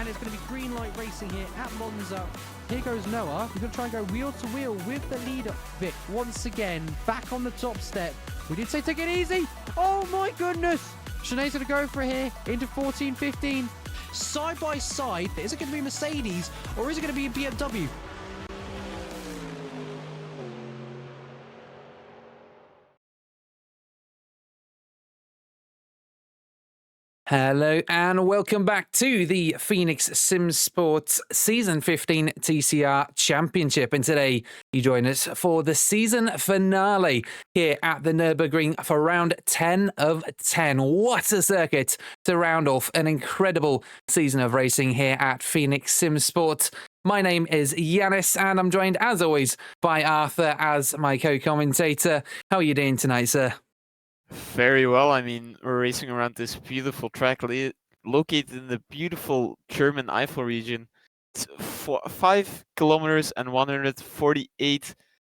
and it's going to be green light racing here at Monza. Here goes Noah. He's going to try and go wheel to wheel with the leader, Vic, once again, back on the top step. We did say take it easy. Oh my goodness. Sinead's going to go for it here into 14, 15. Side by side, is it going to be Mercedes or is it going to be a BMW? Hello and welcome back to the Phoenix Sim Sports Season 15 TCR Championship. And today you join us for the season finale here at the Nurburgring for round 10 of 10. What a circuit to round off an incredible season of racing here at Phoenix Sim Sports. My name is Yanis and I'm joined as always by Arthur as my co-commentator. How are you doing tonight, sir? Very well. I mean, we're racing around this beautiful track located in the beautiful German Eifel region. It's 5 kilometers and 148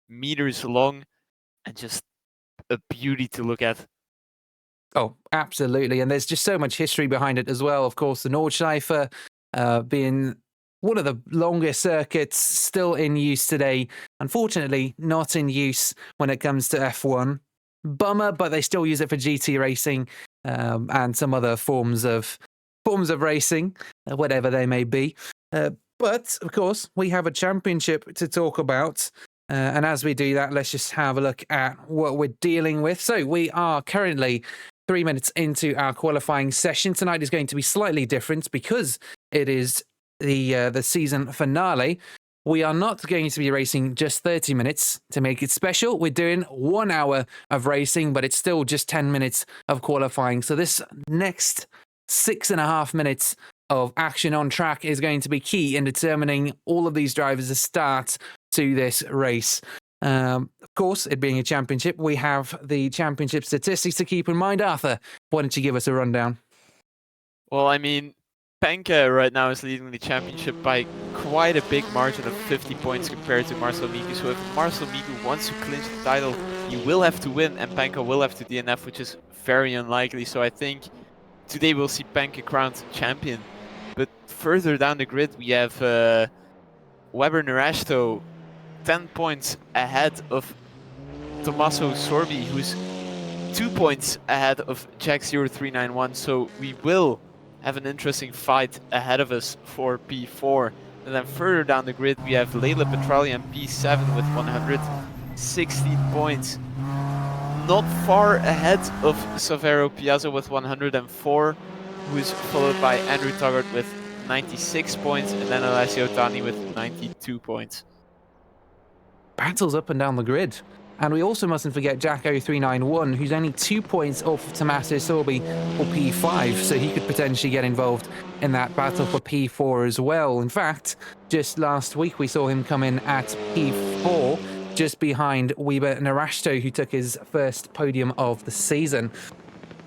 meters long and just a beauty to look at. Oh, absolutely. And there's just so much history behind it as well. Of course, the Nordschleife being one of the longest circuits still in use today. Unfortunately, not in use when it comes to F1. Bummer, but they still use it for GT racing and some other forms of racing, whatever they may be. But of course, we have a championship to talk about, and as we do that, let's just have a look at what we're dealing with. So we are currently 3 minutes into our qualifying session. Tonight is going to be slightly different because it is the season finale. We are not going to be racing just 30 minutes to make it special. We're doing 1 hour of racing, but it's still just 10 minutes of qualifying. So this next 6.5 minutes of action on track is going to be key in determining all of these drivers' start to this race. Of course, it being a championship, we have the championship statistics to keep in mind. Arthur, why don't you give us a rundown? Well, I mean, Penke right now is leading the championship by quite a big margin of 50 points compared to Marcel Miku. So if Marcel Miku wants to clinch the title, he will have to win and Penke will have to DNF, which is very unlikely. So I think today we'll see Penke crowned champion. But further down the grid, we have Weber Narasto 10 points ahead of Tommaso Sorbi, who's 2 points ahead of Jack0391. So we will have an interesting fight ahead of us for P4. And then further down the grid, we have Leila Petralian P7 with 116 points. Not far ahead of Savero Piazza with 104, who is followed by Andrew Tuggart with 96 points, and then Alessio Tani with 92 points. Battles up and down the grid. And we also mustn't forget Jack0391, who's only 2 points off Tommaso Sorbi for P5, so he could potentially get involved in that battle for P4 as well. In fact, just last week we saw him come in at P4, just behind Weber Narasto, who took his first podium of the season.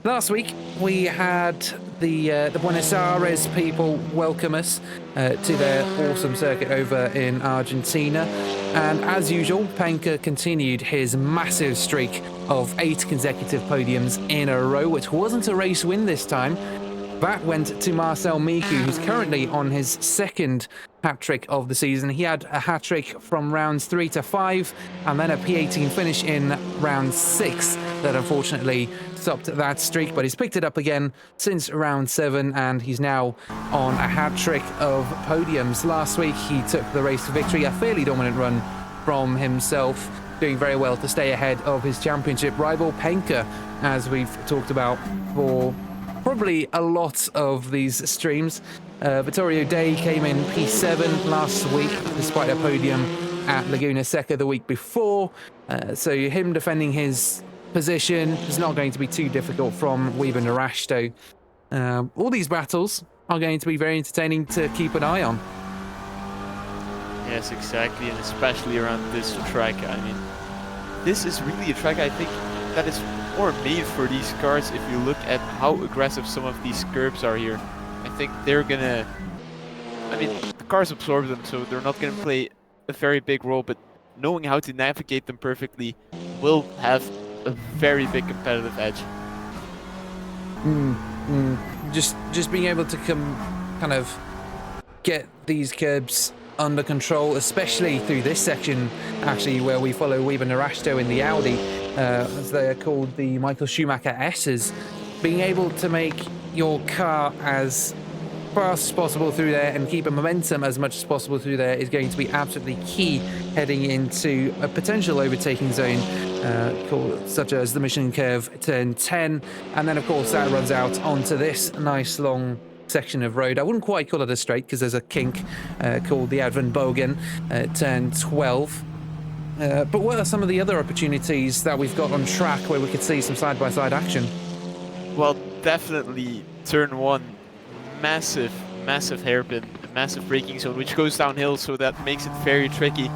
Last week, we had the Buenos Aires people welcome us to their awesome circuit over in Argentina. And as usual, Penke continued his massive streak of 8 consecutive podiums in a row, which wasn't a race win this time. That went to Marcel Miku, who's currently on his second hat-trick of the season. He had a hat-trick from rounds 3 to 5, and then a P18 finish in round 6 that unfortunately stopped that streak, but he's picked it up again since round 7, and he's now on a hat-trick of podiums. Last week, he took the race to victory, a fairly dominant run from himself, doing very well to stay ahead of his championship rival, Penke, as we've talked about for probably a lot of these streams. Vittorio Day came in P7 last week, despite a podium at Laguna Seca the week before. So him defending his position is not going to be too difficult from Weber Narasto. All these battles are going to be very entertaining to keep an eye on. Yes, exactly, and especially around this track. I mean, this is really a track I think that is more made for these cars. If you look at how aggressive some of these curbs are here, I think they're gonna, I mean, the cars absorb them, so they're not gonna play a very big role, but knowing how to navigate them perfectly will have a very big competitive edge. Just being able to kind of get these curbs under control, especially through this section, actually, where we follow Weber Narasto in the Audi, as they're called the Michael Schumacher S's. Being able to make your car as fast as possible through there and keep a momentum as much as possible through there is going to be absolutely key heading into a potential overtaking zone, such as the Michelin Curve turn 10, and then of course that runs out onto this nice long section of road. I wouldn't quite call it a straight because there's a kink called the Advenbogen turn 12. But what are some of the other opportunities that we've got on track where we could see some side-by-side action? Well, definitely turn 1, massive hairpin, massive braking zone, which goes downhill, so that makes it very tricky.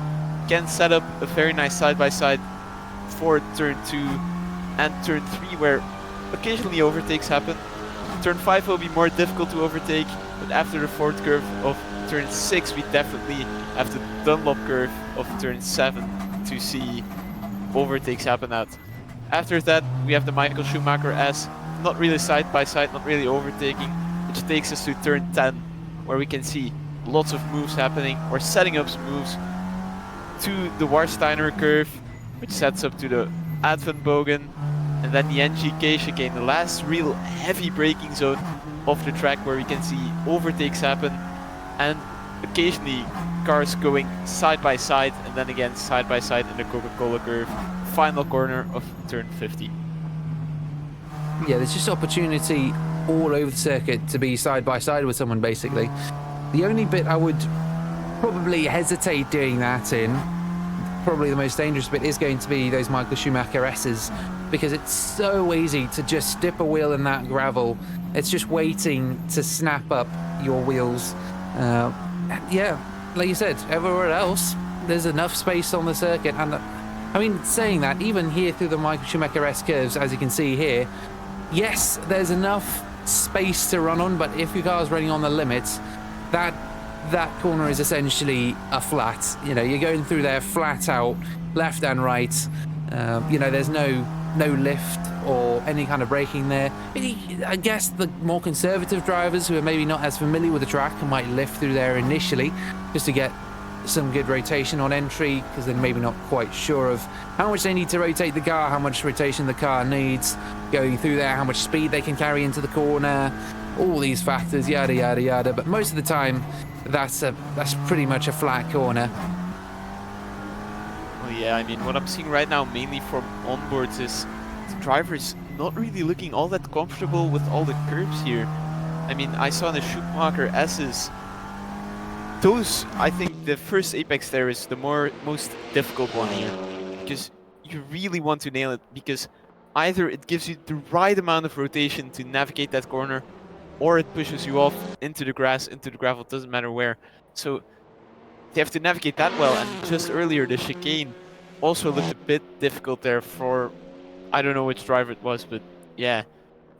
Can set up a very nice side-by-side for turn 2 and turn 3, where occasionally overtakes happen. Turn 5 will be more difficult to overtake, but after the fourth curve of turn 6, we definitely have the Dunlop curve of turn 7 to see overtakes happen at. After that, we have the Michael Schumacher S, not really side by side, not really overtaking, which takes us to turn 10, where we can see lots of moves happening, or setting up some moves to the Warsteiner curve, which sets up to the Advenbogen, and then the NGK chicane, the last real heavy braking zone of the track, where we can see overtakes happen, and occasionally cars going side by side, and then again side by side in the Coca-Cola curve, final corner of turn 50. Yeah, there's just opportunity all over the circuit to be side by side with someone, basically. The only bit I would probably hesitate doing that in, probably the most dangerous bit, is going to be those Michael Schumacher S's, because it's so easy to just dip a wheel in that gravel. It's just waiting to snap up your wheels. Yeah, like you said, everywhere else, there's enough space on the circuit. And I mean, saying that, even here through the Michael Schumacher S curves, as you can see here, yes, there's enough space to run on, but if your car's running on the limits, that corner is essentially a flat. You know, you're going through there flat out, left and right. You know, there's no lift or any kind of braking there. I guess the more conservative drivers who are maybe not as familiar with the track might lift through there initially just to get some good rotation on entry, because they're maybe not quite sure of how much they need to rotate the car, how much rotation the car needs going through there, how much speed they can carry into the corner, all these factors, yada yada yada. But most of the time, that's pretty much a flat corner. Well, yeah, I mean, what I'm seeing right now mainly from onboards is the drivers not really looking all that comfortable with all the curves here. I mean, I saw in the Schumacher S's, those, I think the first apex there is the most difficult one here, because you really want to nail it, because either it gives you the right amount of rotation to navigate that corner, or it pushes you off into the grass, into the gravel, doesn't matter where. So they have to navigate that well, and just earlier the chicane also looked a bit difficult there for, I don't know which driver it was, but yeah,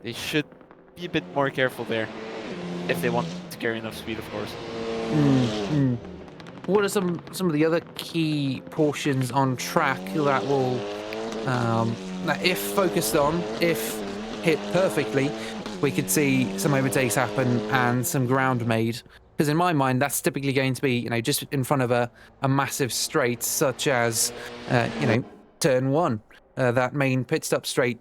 they should be a bit more careful there, if they want to carry enough speed, of course. What are some of the other key portions on track that will, that if focused on, if hit perfectly, we could see some overtakes happen and some ground made? Because in my mind, that's typically going to be, you know, just in front of a massive straight, such as, you know, turn 1, that main pit stop straight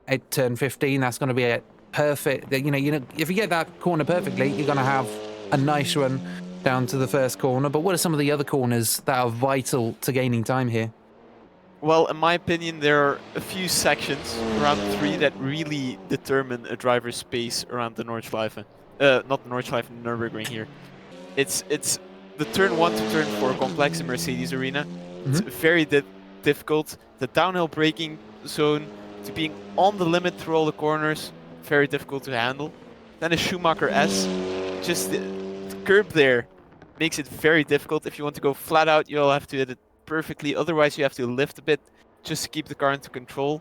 at turn 15. That's going to be a perfect. You know, if you get that corner perfectly, you're going to have a nice run down to the first corner. But what are some of the other corners that are vital to gaining time here? Well, in my opinion, there are a few sections around 3 that really determine a driver's pace around the Nordschleife. Not the Nordschleife, the Nurburgring here. It's the turn 1 to turn 4 complex in Mercedes Arena. It's very difficult. The downhill braking zone to being on the limit through all the corners, very difficult to handle. Then a Schumacher S, just the curb there makes it very difficult. If you want to go flat out, you'll have to hit it perfectly. Otherwise, you have to lift a bit just to keep the car into control.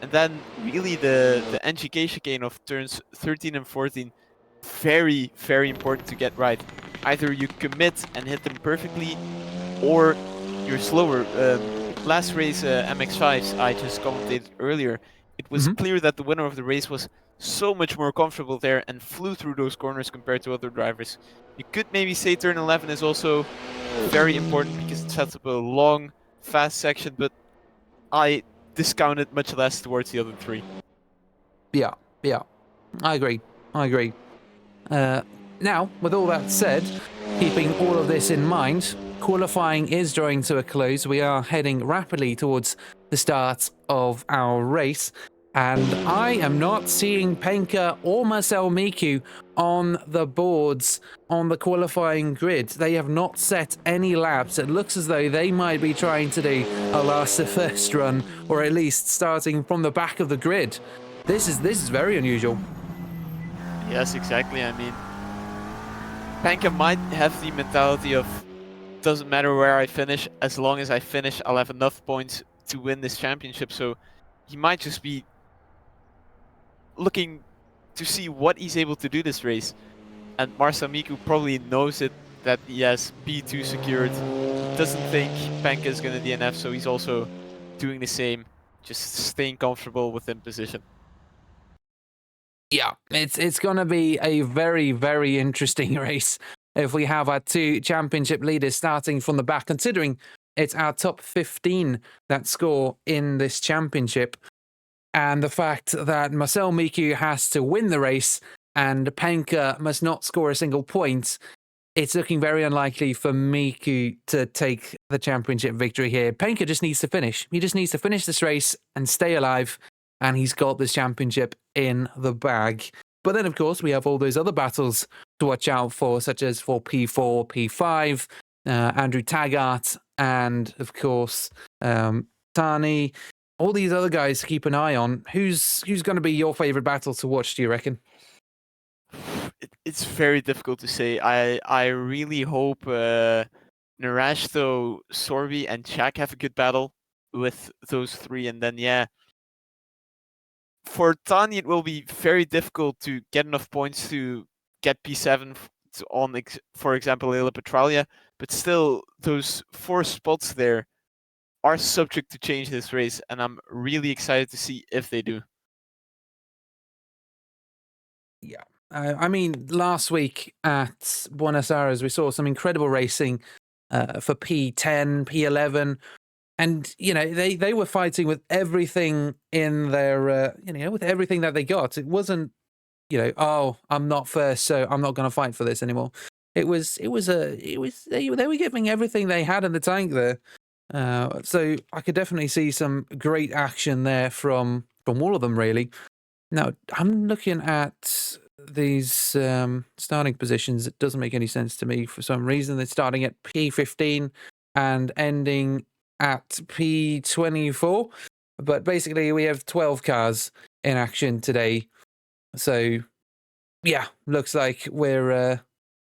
And then really the NGK chicane of turns 13 and 14, very, very important to get right. Either you commit and hit them perfectly, or you're slower. Last race MX5s I just commentated earlier, it was clear that the winner of the race was so much more comfortable there and flew through those corners compared to other drivers. You could maybe say turn 11 is also very important because it sets up a long, fast section, but I discounted much less towards the other three. Yeah, yeah. I agree. I agree. Now, with all that said, keeping all of this in mind, qualifying is drawing to a close. We are heading rapidly towards the start of our race. And I am not seeing Penka or Marcel Miku on the boards on the qualifying grid. They have not set any laps. It looks as though they might be trying to do a last to first run, or at least starting from the back of the grid. This is very unusual. Yes, exactly. I mean, Penka might have the mentality of doesn't matter where I finish, as long as I finish, I'll have enough points to win this championship. So he might just be looking to see what he's able to do this race. And Marcel Miku probably knows it, that he has P2 secured. Doesn't think Penka is going to DNF, so he's also doing the same, just staying comfortable within position. Yeah, it's going to be a very, very interesting race if we have our two championship leaders starting from the back, considering it's our top 15 that score in this championship. And the fact that Marcel Miku has to win the race and Penka must not score a single point, it's looking very unlikely for Miku to take the championship victory here. Penka just needs to finish. He just needs to finish this race and stay alive, and he's got this championship in the bag. But then, of course, we have all those other battles to watch out for, such as for P4, P5, Andrew Taggart, and, of course, Tani. All these other guys to keep an eye on. Who's going to be your favorite battle to watch, do you reckon? It's very difficult to say. I really hope Narash, though, Sorby, and Chak have a good battle with those three. And then, yeah, for Tani, it will be very difficult to get enough points to get P7 on, for example, Leila Petralia. But still, those 4 spots there are subject to change this race, and I'm really excited to see if they do. Yeah. I mean, last week at Buenos Aires, we saw some incredible racing for P10, P11, and, you know, they were fighting with everything in their, with everything that they got. It wasn't, oh, I'm not first, so I'm not going to fight for this anymore. They were giving everything they had in the tank there. So I could definitely see some great action there from all of them, really. Now, I'm looking at these starting positions. It doesn't make any sense to me for some reason. They're starting at P15 and ending at P24. But basically, we have 12 cars in action today. So, yeah, looks like we're...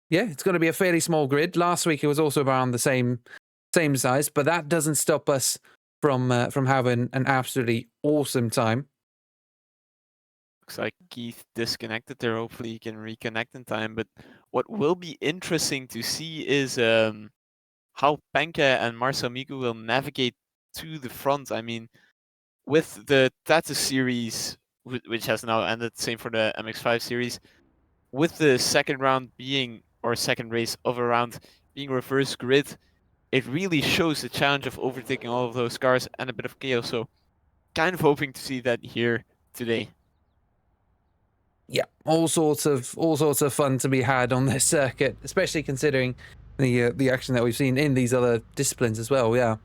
it's going to be a fairly small grid. Last week, it was also around the same size, but that doesn't stop us from having an absolutely awesome time. Looks like Keith disconnected there. Hopefully he can reconnect in time. But what will be interesting to see is how Penka and Marcel Miku will navigate to the front. I mean, with the Tata series, which has now ended, same for the MX5 series, with the second race of a round being reverse grid, it really shows the challenge of overtaking all of those cars and a bit of chaos. So kind of hoping to see that here today. Yeah, all sorts of fun to be had on this circuit, especially considering the action that we've seen in these other disciplines as well. Yeah.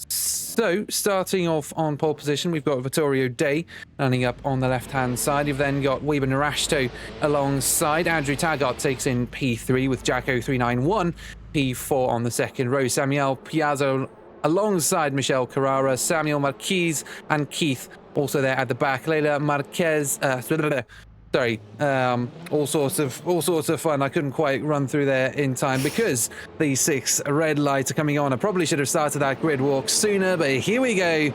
So starting off on pole position, we've got Vittorio Day landing up on the left-hand side. You've then got Weber Narashto alongside. Andrew Taggart takes in P3 with Jacko 391, P4 on the second row. Samuel Piazzo alongside Michelle Carrara, Samuel Marquez and Keith also there at the back. Leila Marquez, all sorts of fun. I couldn't quite run through there in time because these 6 red lights are coming on. I probably should have started that grid walk sooner, but here we go.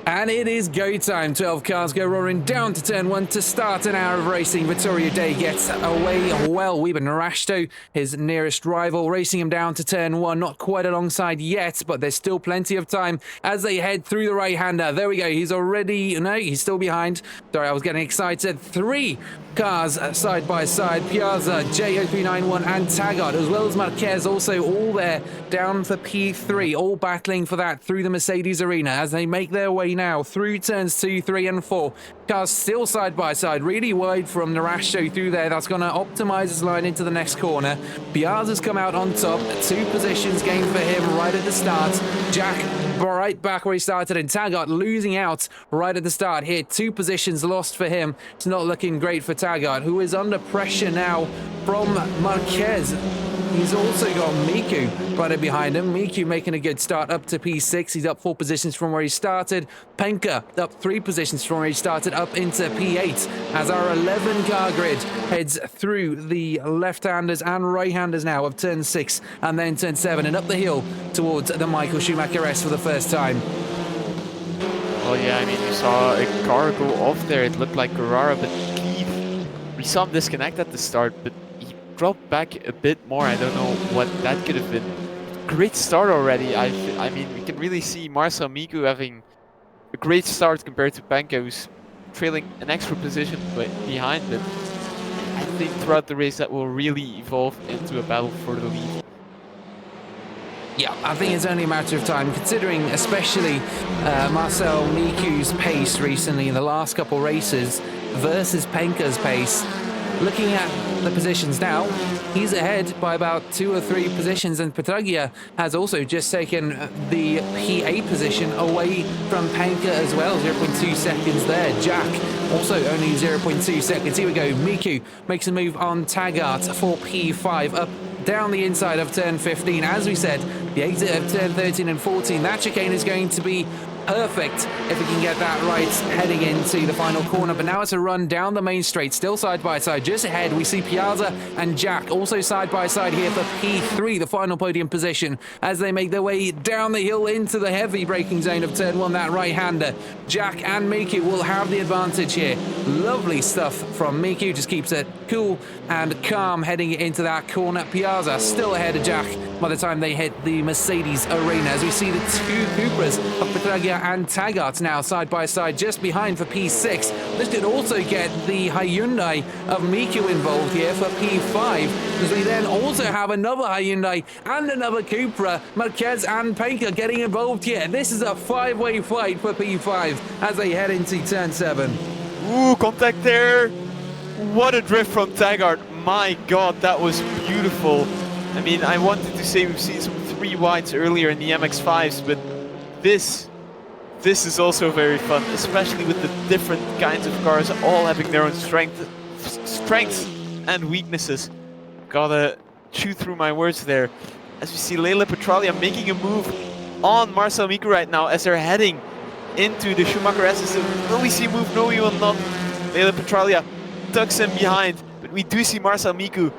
And it is go time. 12 cars go roaring down to turn 1 to start an hour of racing. Vittorio Day gets away well. We've been Narashto, his nearest rival, racing him down to turn 1. Not quite alongside yet, but there's still plenty of time as they head through the right-hander. There we go. He's already... No, he's still behind. Sorry, I was getting excited. 3 cars side by side. Piazza, J0391 and Taggart, as well as Marquez, also all there down for P3, all battling for that through the Mercedes arena as they make their way now through turns 2, 3 and 4. Cars still side by side, really wide from Narashto through there. That's going to optimize his line into the next corner. Piazza's come out on top. 2 positions gained for him right at the start. Jack right back where he started, and Taggart losing out right at the start here. 2 positions lost for him. It's not looking great for Taggart, who is under pressure now from Marquez. He's also got Miku right up behind him. Miku making a good start up to P6. He's up 4 positions from where he started. Penka up 3 positions from where he started up into P8 as our 11-car grid heads through the left-handers and right-handers now of turn 6 and then turn 7 and up the hill towards the Michael Schumacher S for the first time. Well, yeah, I mean, you saw a car go off there. It looked like Carrara, but we saw him disconnect at the start, but he dropped back a bit more. I don't know what that could have been. Great start already. I mean, we can really see Marcel Miku having a great start compared to Penka, who's trailing an extra position behind. But I think throughout the race that will really evolve into a battle for the lead. Yeah, I think it's only a matter of time, considering especially Marcel Miku's pace recently in the last couple races versus Penka's pace. Looking at the positions now, he's ahead by about 2 or 3 positions, and Petraglia has also just taken the P8 position away from Penka as well. 0.2 seconds there. Jack also only 0.2 seconds. Here we go. Miku makes a move on Taggart for P5 up down the inside of turn 15. As we said, the exit of turn 13 and 14, that chicane is going to be perfect if we can get that right heading into the final corner. But now it's a run down the main straight, still side by side. Just ahead we see Piazza and Jack also side by side here for P3, the final podium position, as they make their way down the hill into the heavy braking zone of turn 1. That right-hander, Jack and Miku, will have the advantage here. Lovely stuff from Miku, just keeps it cool and calm heading into that corner. Piazza still ahead of Jack by the time they hit the Mercedes arena, as we see the 2 Cupras of Petraglia and Taggart now side by side just behind for P6. This could also get the Hyundai of Miku involved here for P5, as we then also have another Hyundai and another Cupra, Marquez and Penka getting involved here. This is a 5-way fight for P5 as they head into turn 7. Ooh, contact there. What a drift from Taggart. My god, that was beautiful. I mean, I wanted to say we've seen some 3 wides earlier in the MX-5s, but this is also very fun, especially with the different kinds of cars all having their own strengths and weaknesses. Gotta chew through my words there. As we see Leila Petralia making a move on Marcel Miku right now as they're heading into the Schumacher S. Will we see a move? No, we will not. Leila Petralia tucks him behind, but we do see Marcel Miku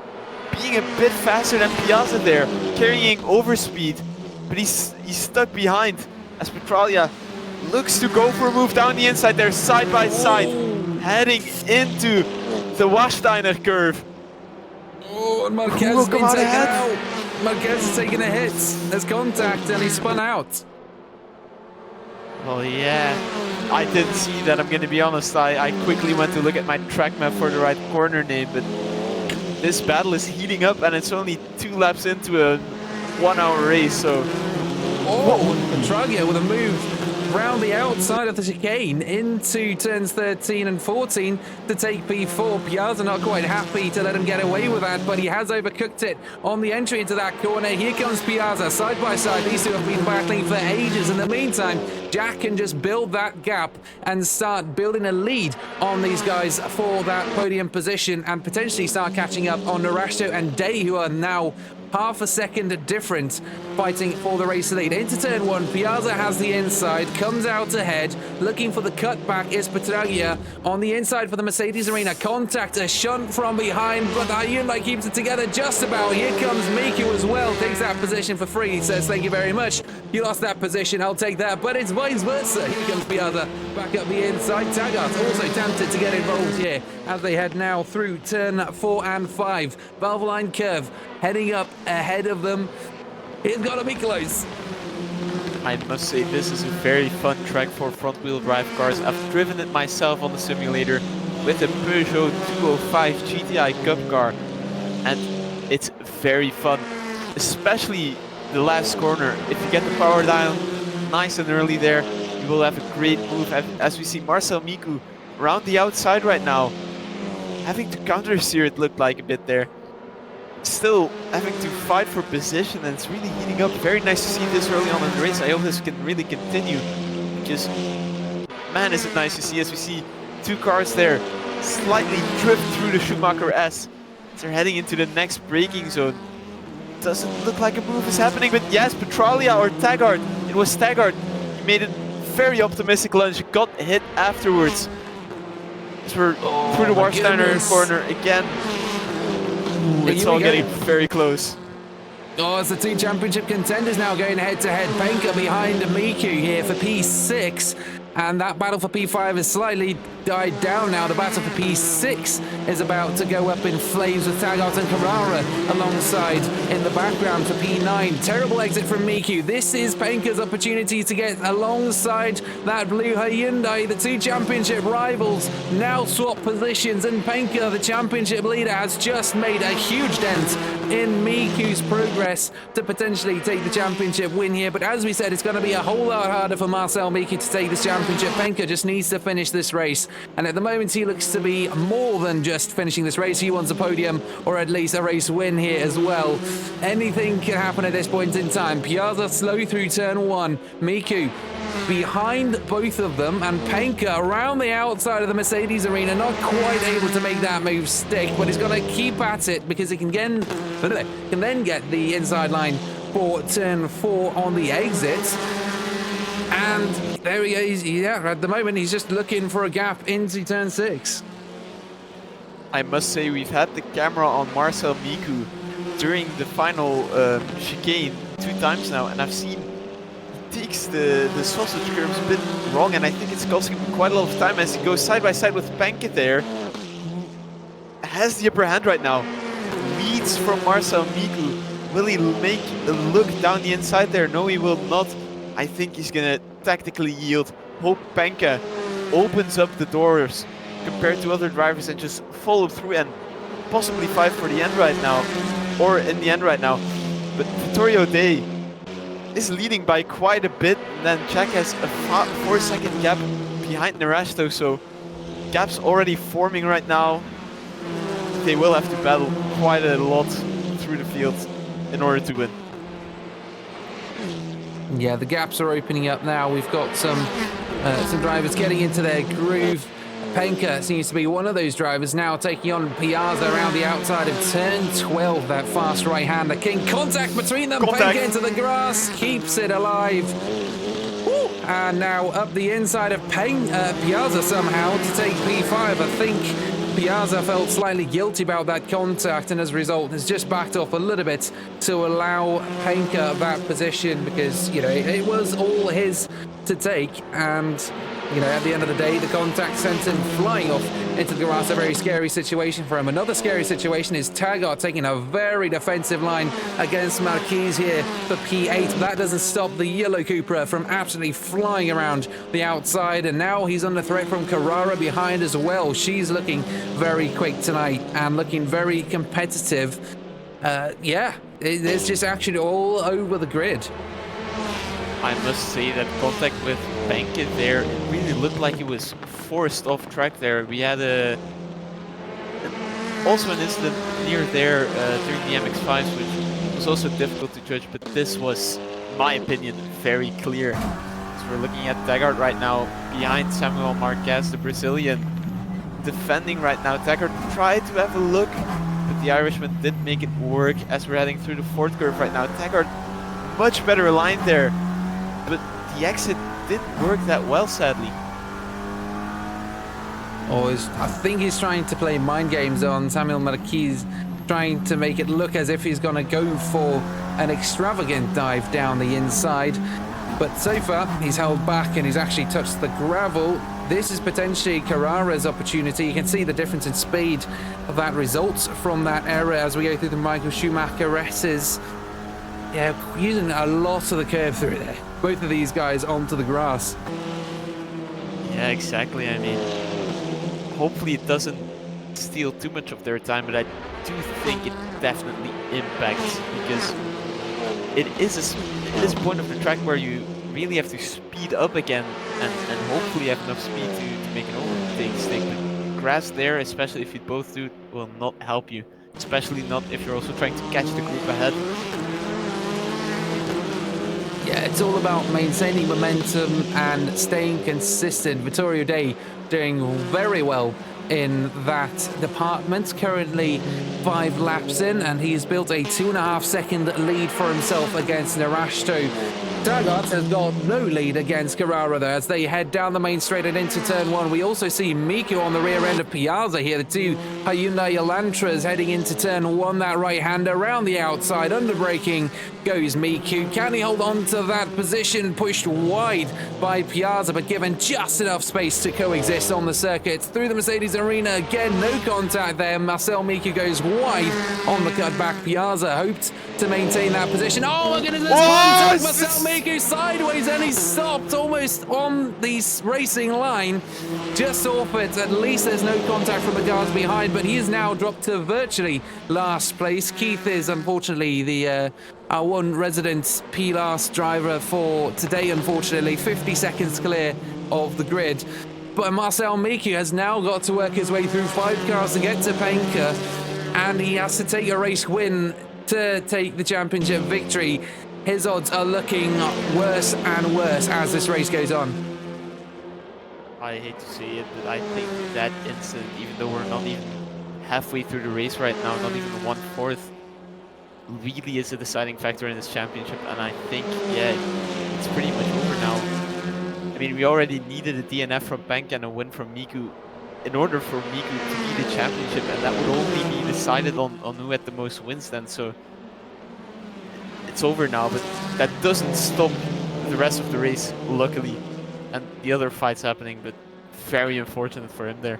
being a bit faster than Piazza there, carrying overspeed, but he's stuck behind as Petralia looks to go for a move down the inside there, side by side, heading into the Washsteiner curve. Oh, and Marquez has been taken out. Marquez has taken a hit. There's contact and he spun out. Well, yeah, I didn't see that, I'm going to be honest. I quickly went to look at my track map for the right corner name, but this battle is heating up and it's only 2 laps into a 1-hour race, so... Oh, Petraglia with a move round the outside of the chicane into turns 13 and 14 to take P4. Piazza not quite happy to let him get away with that, but he has overcooked it on the entry into that corner. Here comes Piazza, side by side. These 2 have been battling for ages. In the meantime, Jack can just build that gap and start building a lead on these guys for that podium position and potentially start catching up on Narashto and Day, who are now half a second different fighting for the race lead. Into turn 1, Piazza has the inside, comes out ahead, looking for the cutback is Petraglia. On the inside for the Mercedes Arena, contact, a shunt from behind, but the Hyundai keeps it together just about. Here comes Miku as well, takes that position for free. He says, thank you very much. You lost that position, I'll take that, but it's vice versa. Here comes Piazza, back up the inside. Taggart also tempted to get involved here as they head now through turn 4 and 5. Valve line curve heading up ahead of them. It's got to be close. I must say this is a very fun track for front-wheel drive cars. I've driven it myself on the simulator with a Peugeot 205 GTI Cup car, and it's very fun, especially the last corner. If you get the power down nice and early there, you will have a great move. As we see Marcel Miku around the outside right now, having to counter steer, it looked like a bit there. Still having to fight for position, and it's really heating up. Very nice to see this early on in the race. I hope this can really continue, because man, is it nice to see as we see two cars there slightly drift through the Schumacher S. They're heading into the next braking zone. Doesn't look like a move is happening, but yes, Petraglia or Taggart. It was Taggart. He made a very optimistic lunge, got hit afterwards. Through the Warsteiner corner again. It's all getting very close. Oh, it's the two championship contenders now going head-to-head. Penka behind Miku here for P6. And that battle for P5 has slightly died down now. The battle for P6 is about to go up in flames with Taggart and Carrara alongside in the background for P9. Terrible exit from Miku. This is Penka's opportunity to get alongside that blue Hyundai. The two championship rivals now swap positions, and Penka, the championship leader, has just made a huge dent in Miku's progress to potentially take the championship win here. But as we said, it's going to be a whole lot harder for Marcel Miku to take this championship. Penka just needs to finish this race, and at the moment he looks to be more than just finishing this race. He wants a podium or at least a race win here as well. Anything can happen at this point in time. Piazza slow through turn 1. Miku behind both of them, and Penka around the outside of the Mercedes Arena, not quite able to make that move stick, but he's going to keep at it because he can then get the inside line for turn 4 on the exit. And there he is. Yeah, at the moment he's just looking for a gap into turn 6. I must say we've had the camera on Marcel Miku during the final chicane 2 times now, and I've seen he takes the sausage curves a bit wrong, and I think it's costing him quite a lot of time as he goes side by side with Penka there. Has the upper hand right now. Leads from Marcel Miku. Will he make a look down the inside there? No, he will not. I think he's gonna tactically yield. Hope Penka opens up the doors compared to other drivers and just follow through and possibly fight for the end right now, or in the end right now. But Vittorio Day is leading by quite a bit, and then Jack has a 4-second gap behind Narasto, so gaps already forming right now. They will have to battle quite a lot through the field in order to win. Yeah, the gaps are opening up now. We've got some drivers getting into their groove. Penka seems to be one of those drivers now, taking on Piazza around the outside of turn 12. That fast right-hander. King contact between them. Contact. Penka into the grass, keeps it alive. Woo! And now up the inside of Piazza somehow to take P5. I think Piazza felt slightly guilty about that contact, and as a result has just backed off a little bit to allow Penka that position, because, you know, it was all his to take, and, you know, at the end of the day, the contact sent him flying off into the grass. A very scary situation for him. Another scary situation is Taggart taking a very defensive line against Marquez here for P8. That doesn't stop the yellow Cupra from absolutely flying around the outside, and now he's under threat from Carrara behind as well. She's looking very quick tonight and looking very competitive. Yeah, there's just action all over the grid. I must say that contact with Penka there, it really looked like it was forced off track there. We had also an incident near there during the MX-5s, which was also difficult to judge, but this was, in my opinion, very clear. So we're looking at Taggart right now behind Samuel Marquez, the Brazilian, defending right now. Taggart tried to have a look, but the Irishman didn't make it work as we're heading through the 4th curve right now. Taggart much better aligned there, but the exit didn't work that well, sadly. I think he's trying to play mind games on Samuel Marquis, trying to make it look as if he's going to go for an extravagant dive down the inside. But so far, he's held back and he's actually touched the gravel. This is potentially Carrara's opportunity. You can see the difference in speed that results from that error as we go through the Michael Schumacher S's. Yeah, using a lot of the curve through there. Both of these guys onto the grass. Yeah, exactly. I mean, hopefully it doesn't steal too much of their time, but I do think it definitely impacts, because it is a point of the track where you really have to speed up again and hopefully have enough speed to make an overtake stick. But grass there, especially if you both do, will not help you, especially not if you're also trying to catch the group ahead. Yeah, it's all about maintaining momentum and staying consistent. Vittorio Day doing very well in that department, currently 5 laps in, and he's built a 2.5 second lead for himself against Narasto. Taggart has got no lead against Carrara there as they head down the main straight and into turn 1. We also see Miku on the rear end of Piazza here, the two Hyundai Elantras heading into turn 1. That right hand around the outside, under braking goes Miku. Can he hold on to that position? Pushed wide by Piazza, but given just enough space to coexist on the circuit. Through the Mercedes arena again, no contact there. Marcel Miku goes wide on the cutback. Piazza hoped to maintain that position. Oh my goodness, there's contact. Marcel Miku sideways, and he stopped almost on the racing line, just off it. At least there's no contact from the cars behind, but he is now dropped to virtually last place. Keith is unfortunately the our one resident P-Last driver for today, unfortunately, 50 seconds clear of the grid. But Marcel Miku has now got to work his way through 5 cars to get to Penka, and he has to take a race win to take the championship victory. His odds are looking worse and worse as this race goes on. I hate to see it, but I think that incident, even though we're not even halfway through the race right now, not even 1/4, really is a deciding factor in this championship. And I think, yeah, it's pretty much over now. I mean, we already needed a DNF from Penka and a win from Miku in order for Miku to be the championship, and that would only be decided on who had the most wins then. So it's over now, but that doesn't stop the rest of the race, luckily, and the other fights happening, but very unfortunate for him there.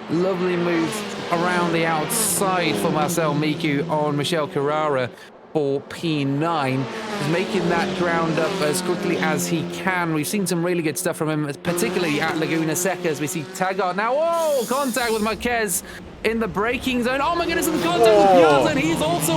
Lovely move around the outside for Marcel Miku on Michel Carrara for P9. He's making that ground up as quickly as he can. We've seen some really good stuff from him, particularly at Laguna Seca, as we see Taggart now. Oh, contact with Marquez in the braking zone. Oh my goodness, and contact with Piazza, and he's also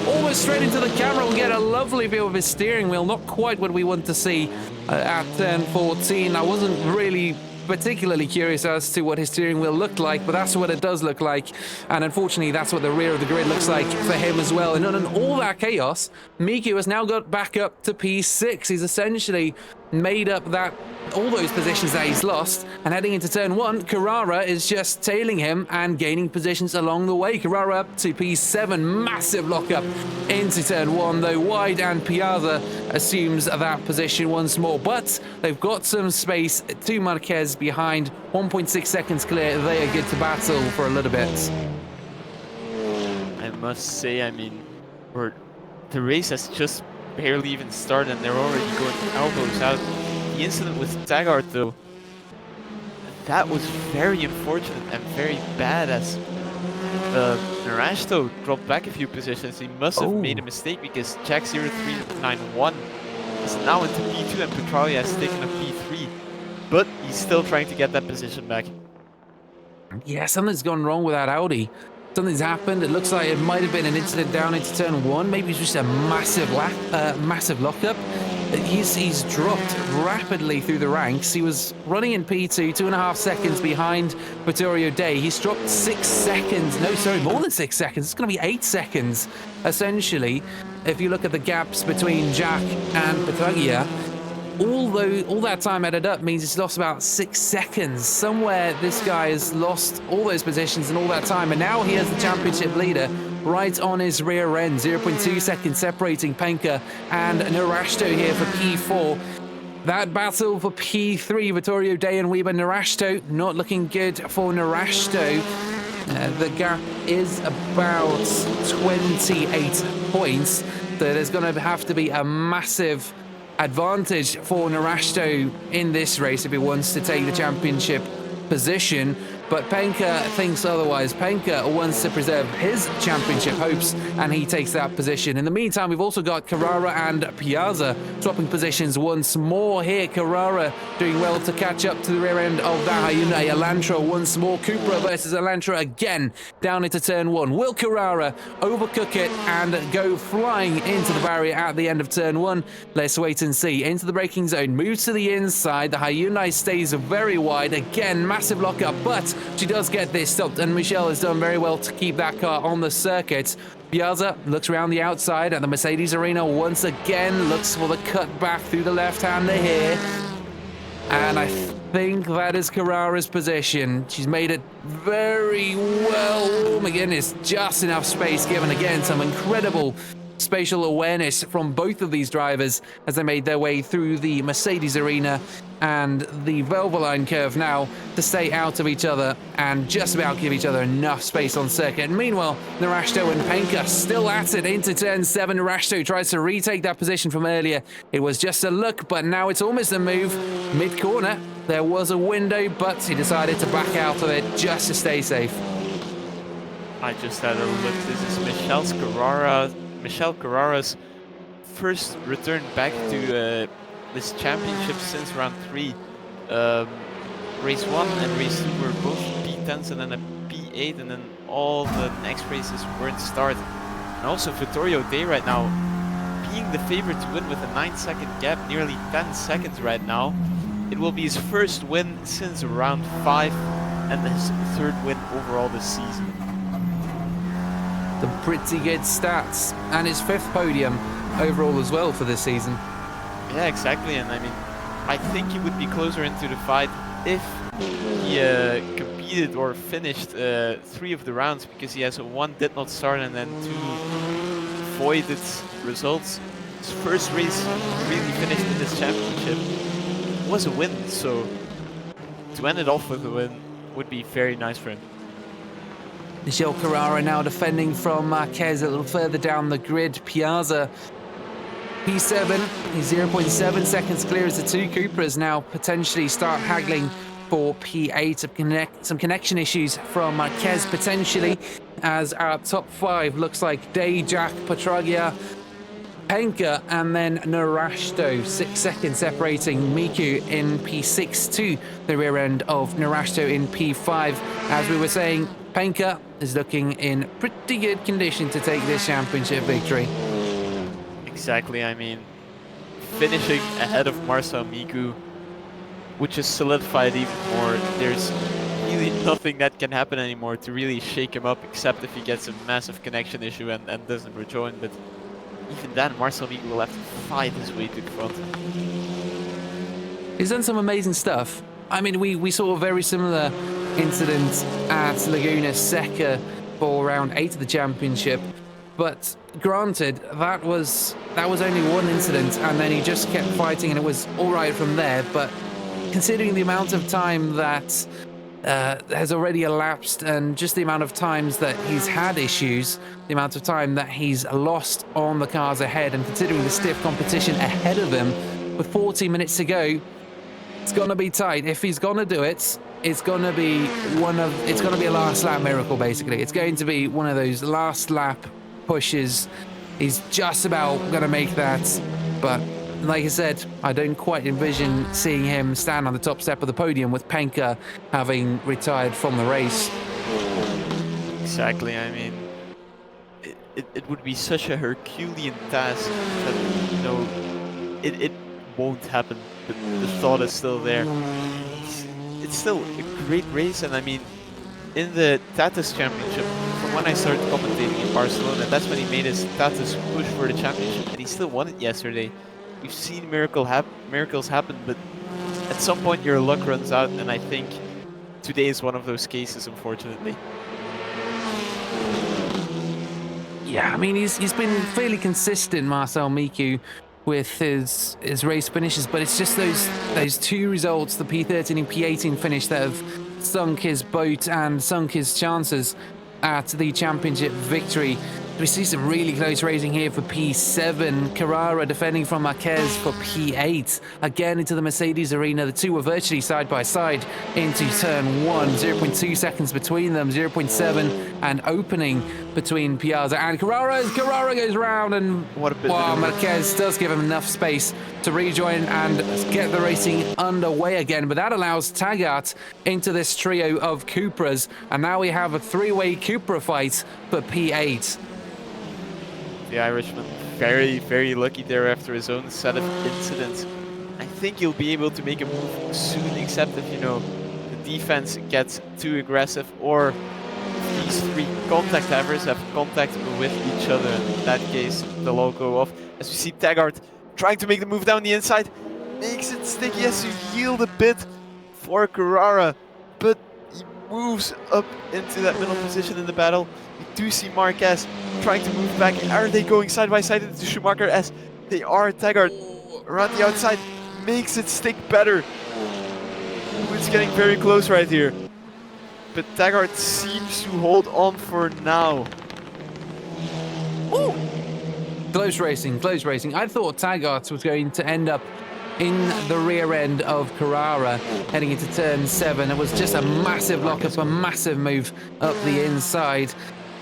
almost straight into the camera. We'll get a lovely view of his steering wheel. Not quite what we want to see at turn 14. I wasn't really particularly curious as to what his steering wheel looked like, but that's what it does look like, and unfortunately that's what the rear of the grid looks like for him as well. And in all that chaos, Miku has now got back up to P6. He's essentially made up all those positions that he's lost, and heading into turn 1, Carrara is just tailing him and gaining positions along the way. Carrara up to P7, massive lockup into turn 1 though, wide, and Piazza assumes that position once more, but they've got some space to Marquez behind. 1.6 seconds clear. They are good to battle for a little bit. I must say, I mean, the race has just barely even started and they're already going elbows out. The incident with Taggart though, that was very unfortunate and very bad, as Narasto dropped back a few positions. He must have made a mistake, because Jack 0391 is now into P2 and Petralia has taken a P3, but he's still trying to get that position back. Yeah, something's gone wrong with that Audi. Something's happened. It looks like it might have been an incident down into turn 1. Maybe it's just a massive lockup. He's dropped rapidly through the ranks. He was running in P2, 2.5 seconds behind Vittorio Day. He's dropped 6 seconds. No, sorry, more than 6 seconds. It's going to be 8 seconds, essentially. If you look at the gaps between Jack and Petragia, all that time added up means he's lost about 6 seconds. Somewhere this guy has lost all those positions and all that time, and now he has the championship leader right on his rear end. 0.2 seconds separating Penka and Narashto here for P4. That battle for P3, Vittorio Day and Weber Narashto, not looking good for Narashto. The gap is about 28 points. So there's going to have to be a massive advantage for Narashto in this race if he wants to take the championship position. But Penka thinks otherwise. Penka wants to preserve his championship hopes, and he takes that position. In the meantime, we've also got Carrara and Piazza swapping positions once more here. Carrara doing well to catch up to the rear end of that Hyundai Elantra once more. Cupra versus Elantra again down into turn 1. Will Carrara overcook it and go flying into the barrier at the end of turn 1? Let's wait and see. Into the braking zone, moves to the inside. The Hyundai stays very wide. Again, massive lockup, but she does get this stopped, and Michelle has done very well to keep that car on the circuit. Piazza looks around the outside at the Mercedes arena once again, looks for the cut back through the left-hander here. And I think that is Carrara's position. She's made it very well. Oh my goodness, just enough space given. Again, some incredible spatial awareness from both of these drivers as they made their way through the Mercedes arena and the Velveline curve now to stay out of each other and just about give each other enough space on circuit. And meanwhile, Narashto and Penka still at it into turn 7. Narashto tries to retake that position from earlier. It was just a look, but now it's almost a move. Mid-corner, there was a window, but he decided to back out of it just to stay safe. I just had a look. This is Michelle Carrara's first return back to this championship since round 3. Race 1 and race 2 were both P10s and then a P8, and then all the next races weren't start. And also Vittorio Day right now being the favorite to win with a 9-second gap, nearly 10 seconds right now. It will be his first win since round 5 and his 3rd win overall this season. Some pretty good stats, and his 5th podium overall as well for this season. Yeah, exactly, and I mean, I think he would be closer into the fight if he competed or finished 3 of the rounds, because he has 1 did not start and then 2 voided results. His first race really finished in this championship was a win, so to end it off with a win would be very nice for him. Michelle Carrara now defending from Marquez a little further down the grid. Piazza, P7, he's 0.7 seconds clear as the 2 Cupras now potentially start haggling for P8. Some connection issues from Marquez potentially, as our top 5 looks like Day, Jack, Petragia, Penka, and then Narashto. 6 seconds separating Miku in P6 to the rear end of Narashto in P5. As we were saying, Penka is looking in pretty good condition to take this championship victory. Exactly, I mean, finishing ahead of Marcel Miku would just solidify it even more. There's really nothing that can happen anymore to really shake him up, except if he gets a massive connection issue and doesn't rejoin. But even then, Marcel Miku will have to fight his way to the front. He's done some amazing stuff. I mean, we saw a very similar incident at Laguna Seca for round 8 of the championship, but granted, that was only one incident, and then he just kept fighting and it was all right from there. But considering the amount of time that has already elapsed and just the amount of times that he's had issues, the amount of time that he's lost on the cars ahead, and considering the stiff competition ahead of him with 40 minutes to go, it's gonna be tight. If he's gonna do it, it's gonna be a last lap miracle, basically. It's going to be one of those last lap pushes. He's just about gonna make that, but like I said, I don't quite envision seeing him stand on the top step of the podium with Penka having retired from the race. Exactly, I mean, it would be such a Herculean task that, you know, it won't happen, but the thought is still there. It's still a great race, and I mean, in the Tatus Championship, from when I started commentating in Barcelona, that's when he made his Tatus push for the championship, and he still won it yesterday. We've seen miracles happen, but at some point your luck runs out, and I think today is one of those cases, unfortunately. Yeah, I mean, he's been fairly consistent, Marcel Miku, with his race finishes, but it's just those two results, the P13 and P18 finish, that have sunk his boat and sunk his chances at the championship victory. We see some really close racing here for P7. Carrara defending from Marquez for P8. Again into the Mercedes arena. The two were virtually side by side into turn 1. 0.2 seconds between them. 0.7 and opening between Piazza and Carrara. Carrara goes round, and What a bit Marquez does give him enough space to rejoin and get the racing underway again. But that allows Taggart into this trio of Cupras. And now we have a three-way Cupra fight for P8. The Irishman very, very lucky there after his own set of incidents. I think he'll be able to make a move soon, except if, you know, the defense gets too aggressive, or these three contact havers have contact with each other. In that case, they'll all go off. As we see Taggart trying to make the move down the inside, makes it stick. Yes, to yield a bit for Carrara, but he moves up into that middle position in the battle. We do see Marquez trying to move back. Are they going side by side into Schumacher? As they are. Taggart around the outside makes it stick better. It's getting very close right here, but Taggart seems to hold on for now. Ooh. Close racing, close racing. I thought Taggart was going to end up in the rear end of Carrara heading into turn 7. It was just a massive lockup, a massive move up the inside.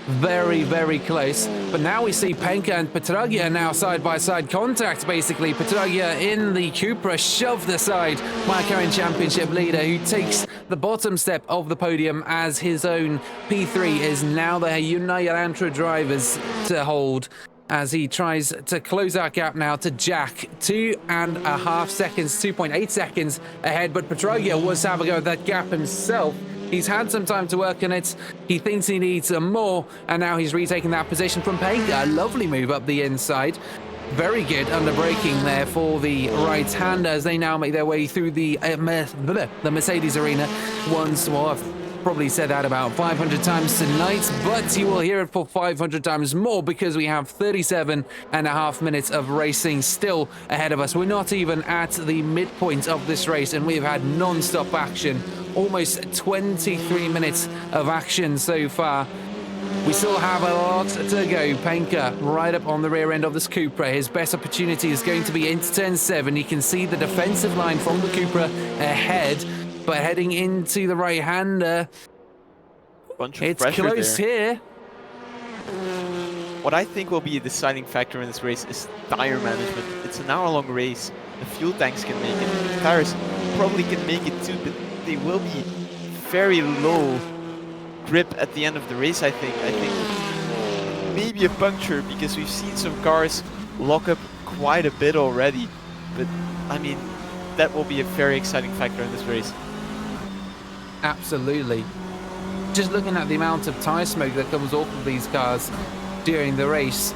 Very, very close. But now we see Penka and Petraglia now side-by-side contact, basically. Petraglia in the Cupra shoved aside my current championship leader, who takes the bottom step of the podium as his own. P3 is now the Hyundai Elantra drivers to hold, as he tries to close that gap now to Jack. 2.5 seconds, 2.8 seconds ahead, but Petraglia was to have a go at that gap himself. He's had some time to work on it. He thinks he needs some more, and now he's retaking that position from Penka. A lovely move up the inside. Very good under braking there for the right-hander as they now make their way through the Mercedes arena once more. I've probably said that about 500 times tonight, but you will hear it for 500 times more, because we have 37.5 minutes of racing still ahead of us. We're not even at the midpoint of this race, and we've had non-stop action. Almost 23 minutes of action so far. We still have a lot to go. Penka right up on the rear end of this Cupra. His best opportunity is going to be into turn 7. You can see the defensive line from the Cupra ahead, but heading into the right-hander, it's close here. What I think will be a deciding factor in this race is tire management. It's an hour-long race. The fuel tanks can make it. The tires probably can make it too, but they will be very low grip at the end of the race, I think. I think maybe a puncture, because we've seen some cars lock up quite a bit already. But, I mean, that will be a very exciting factor in this race. Absolutely. Just looking at the amount of tyre smoke that comes off of these cars during the race.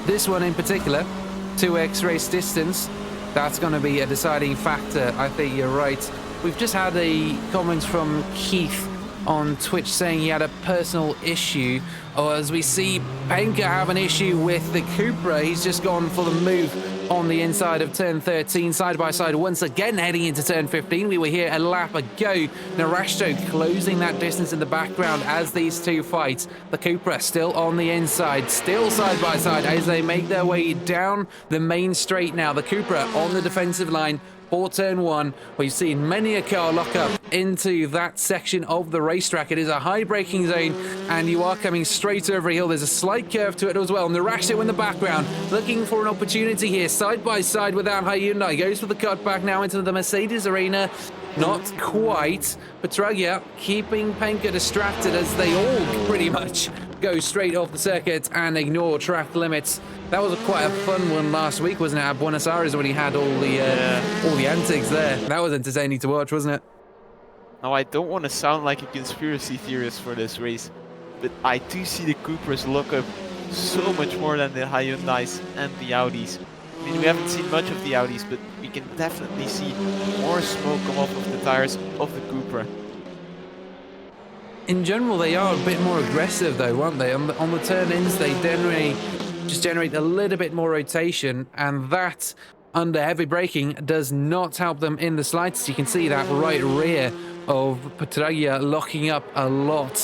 This one in particular, 2x race distance, that's going to be a deciding factor. I think you're right. We've just had a comment from Keith on Twitch saying he had a personal issue, or as we see Penka have an issue with the Cupra. He's just gone for the move on the inside of turn 13, side by side once again heading into turn 15. We were here a lap ago. Narashto closing that distance in the background as these two fight. The Cupra still on the inside, still side by side as they make their way down the main straight now. The Cupra on the defensive line for turn 1. We've seen many a car lock up into that section of the racetrack. It is a high braking zone, and you are coming straight over a hill. There's a slight curve to it as well. Narashto in the background, looking for an opportunity here, side by side with that Hyundai. Goes for the cutback now into the Mercedes arena. Not quite. Petraglia keeping Penka distracted as they all pretty much go straight off the circuit and ignore track limits. That was quite a fun one last week, wasn't it, at Buenos Aires, when he had all the antics there. That was entertaining to watch, wasn't it? Now, I don't want to sound like a conspiracy theorist for this race, but I do see the Cupras look up so much more than the Hyundais and the Audis. I mean, we haven't seen much of the Audis, but we can definitely see more smoke come off of the tires of the Cupra. In general, they are a bit more aggressive, though, aren't they? On the turn-ins, they generally just generate a little bit more rotation, and that, under heavy braking, does not help them in the slightest. You can see that right rear of Petragia locking up a lot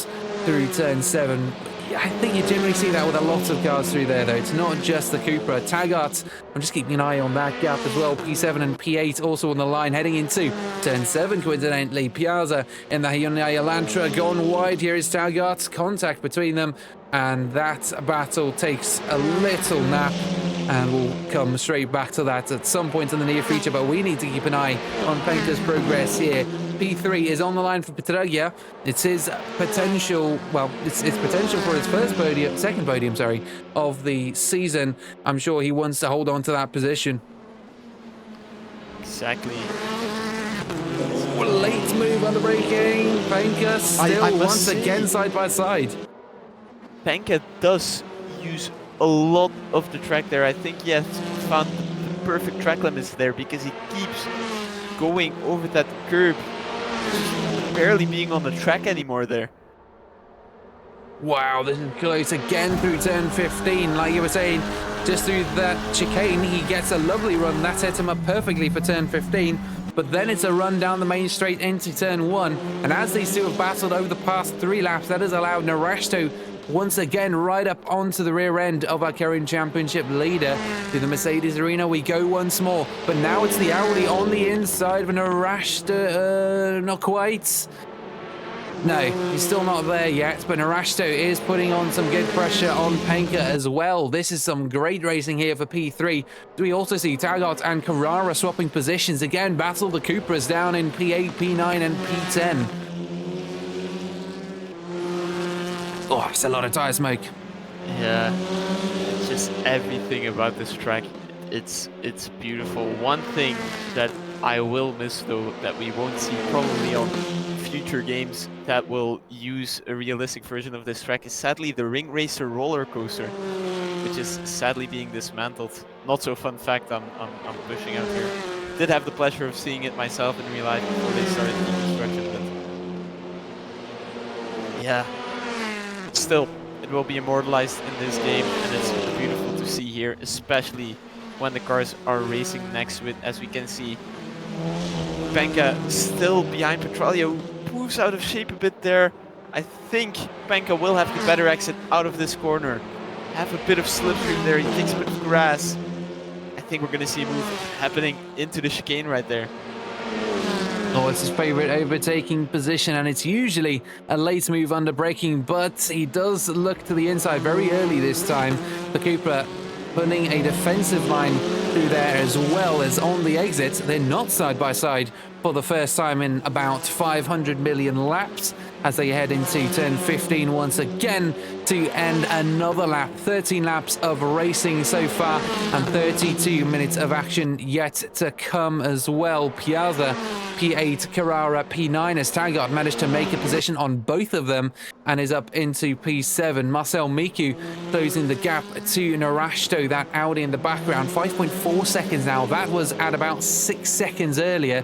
through turn 7. I think you generally see that with a lot of cars through there, though. It's not just the Cupra. Taggart, I'm just keeping an eye on that gap as well. P7 and P8 also on the line, heading into turn 7, coincidentally. Piazza in the Hyundai Elantra gone wide. Here is Taggart. Contact between them, and that battle takes a little nap, and we'll come straight back to that at some point in the near future. But we need to keep an eye on Penke's progress here. P3 is on the line for Petragia. It's his potential, well, it's potential for his second podium, of the season. I'm sure he wants to hold on to that position. Exactly. Late move on the braking. Penke still once again side by side. Penke does use a lot of the track there. I think he has found the perfect track limits there, because he keeps going over that curb, barely being on the track anymore there. Wow, this is close again through turn 15. Like you were saying, just through that chicane, he gets a lovely run. That sets him up perfectly for turn 15. But then it's a run down the main straight into turn 1. And as these two have battled over the past 3 laps, that has allowed Narashto once again right up onto the rear end of our current championship leader. To the Mercedes arena we go once more, but now it's the Audi on the inside of Narashto. Not quite. No, he's still not there yet, but Narashto is putting on some good pressure on Penke as well. This is some great racing here for P3. We also see Taggart and Carrara swapping positions again, battle the Cupras down in P8, P9 and P10. Oh, it's a lot of tire smoke. Yeah, just everything about this track. It's beautiful. One thing that I will miss, though, that we won't see probably on future games that will use a realistic version of this track, is sadly the Ring Racer roller coaster, which is sadly being dismantled. Not so fun fact I'm pushing out here. Did have the pleasure of seeing it myself in real life before they started the construction, but yeah. Still, it will be immortalized in this game, and it's beautiful to see here, especially when the cars are racing next to it. As we can see, Penke still behind Petralia, who moves out of shape a bit there. I think Penke will have the better exit out of this corner. Have a bit of slipstream there, he takes a bit of grass. I think we're going to see a move happening into the chicane right there. Oh, it's his favorite overtaking position, and it's usually a late move under braking, but he does look to the inside very early this time. The Cupra putting a defensive line through there as well as on the exit. They're not side by side for the first time in about 500 million laps as they head into turn 15 once again to end another lap. 13 laps of racing so far and 32 minutes of action yet to come as well. Piazza, P8, Carrara, P9 as Taggart managed to make a position on both of them and is up into P7. Marcel Miku closing the gap to Narashto, that Audi in the background. 5.4 seconds now. That was at about 6 seconds earlier.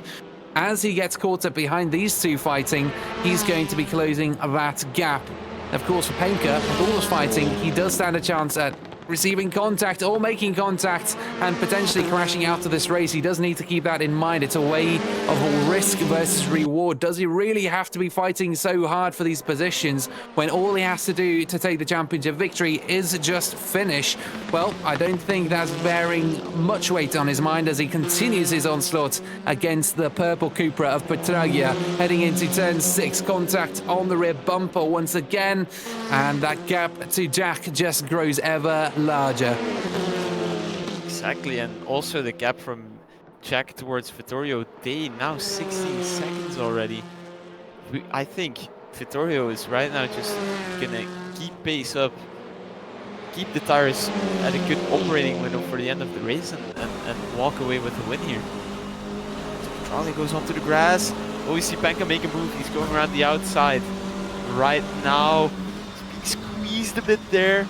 As he gets caught up behind these two fighting, he's going to be closing that gap. Of course, for Penke, with all this fighting, he does stand a chance at receiving contact or making contact and potentially crashing out of this race. He does need to keep that in mind. It's a way of risk versus reward. Does he really have to be fighting so hard for these positions when all he has to do to take the championship victory is just finish? Well, I don't think that's bearing much weight on his mind as he continues his onslaught against the purple Cupra of Petragia, heading into turn 6. Contact on the rear bumper once again, and that gap to Jack just grows ever larger. Exactly, and also the gap from Jack towards Vittorio Day, now 16 seconds already. I think Vittorio is right now just gonna keep pace up, keep the tires at a good operating window for the end of the race, and walk away with the win here. So Charlie goes onto the grass. Oh, we see Penke make a move. He's going around the outside right now. He's being squeezed a bit there.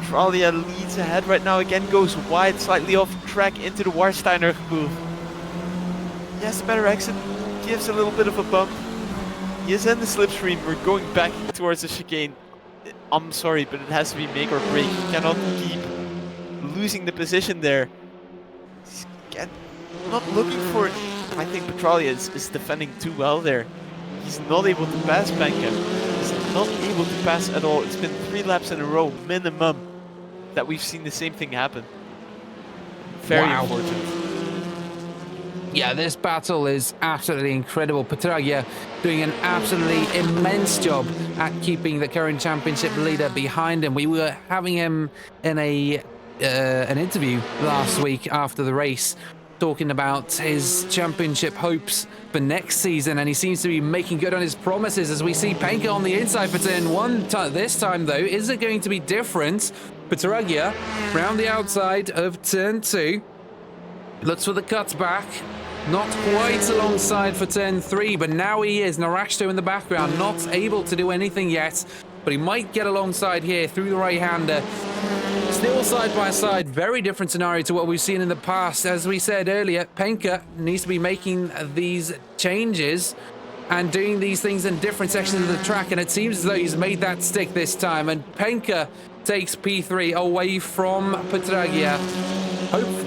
Petralia leads ahead right now, again goes wide, slightly off track into the Warsteiner move. He has a better exit, gives a little bit of a bump. He is in the slipstream. We're going back towards the chicane. I'm sorry, but it has to be make or break. He cannot keep losing the position there. He's not looking for it. I think Petralia is defending too well there. He's not able to pass Benka. He's not able to pass at all. It's been 3 laps in a row, minimum, that we've seen the same thing happen. Very unfortunate. Yeah, this battle is absolutely incredible. Petralia doing an absolutely immense job at keeping the current championship leader behind him. We were having him in an interview last week after the race, talking about his championship hopes for next season, and he seems to be making good on his promises as we see Penka on the inside for turn 1. This time, though, is it going to be different? Petralia round the outside of turn 2. Looks for the cutback. Not quite alongside for turn 3, but now he is. Narashto in the background, not able to do anything yet, but he might get alongside here through the right-hander. Still side by side, very different scenario to what we've seen in the past. As we said earlier, Penka needs to be making these changes and doing these things in different sections of the track, and it seems as though he's made that stick this time, and Penka takes P3 away from Petragia.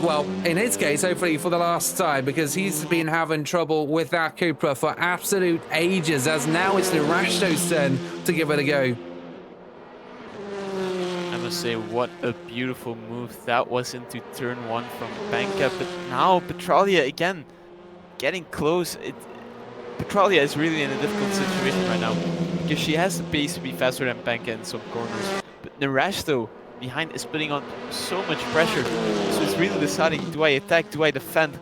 Well, in his case, hopefully for the last time, because he's been having trouble with that Cupra for absolute ages, as now it's Narashto's turn to give it a go. I must say, what a beautiful move that was into turn 1 from Benka, but now Petralia again getting close. Petralia is really in a difficult situation right now, because she has the pace to be faster than Benka in some corners, but Narashto behind is putting on so much pressure, so it's really deciding, do I attack, do I defend,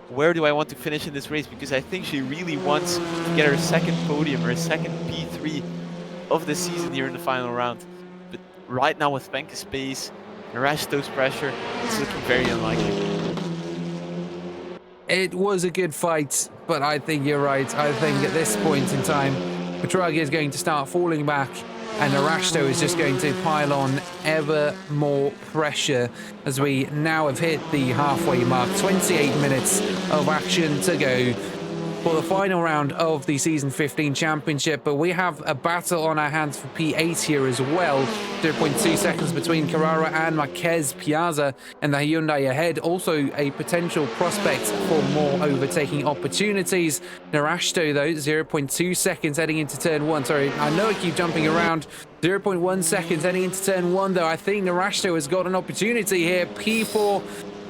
where do I want to finish in this race, because I think she really wants to get her second podium, her second P3 of the season here in the final round. But right now with Benka's pace, Narashto's pressure, it's looking very unlikely. It was a good fight, but I think you're right. I think at this point in time, Petragia is going to start falling back, and Narashto is just going to pile on ever more pressure as we now have hit the halfway mark. 28 minutes of action to go for the final round of the Season 15 Championship, but we have a battle on our hands for P8 here as well. 0.2 seconds between Carrara and Marquez. Piazza and the Hyundai ahead. Also a potential prospect for more overtaking opportunities. Narashto, though, 0.2 seconds heading into turn 1. Sorry, I know I keep jumping around. 0.1 seconds heading into turn 1, though. I think Narashto has got an opportunity here. P4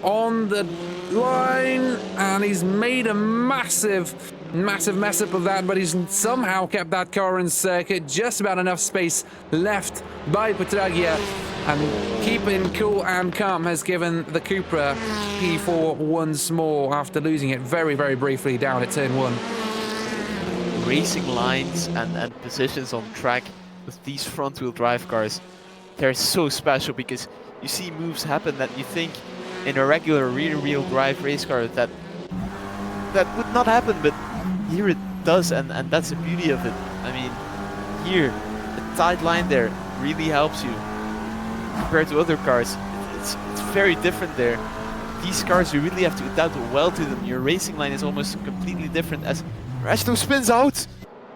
on the line, and he's made a massive mess up of that, but he's somehow kept that car in circuit. Just about enough space left by Petragia, and keeping cool and calm has given the Cupra P4 once more after losing it very, very briefly down at turn 1. Racing lines and positions on track with these front-wheel drive cars, they're so special, because you see moves happen that you think in a regular rear-wheel drive race car that would not happen, but here it does, and that's the beauty of it. I mean, here, the tight line there really helps you compared to other cars. It's very different there. These cars, you really have to adapt well to them. Your racing line is almost completely different. As Rashto spins out,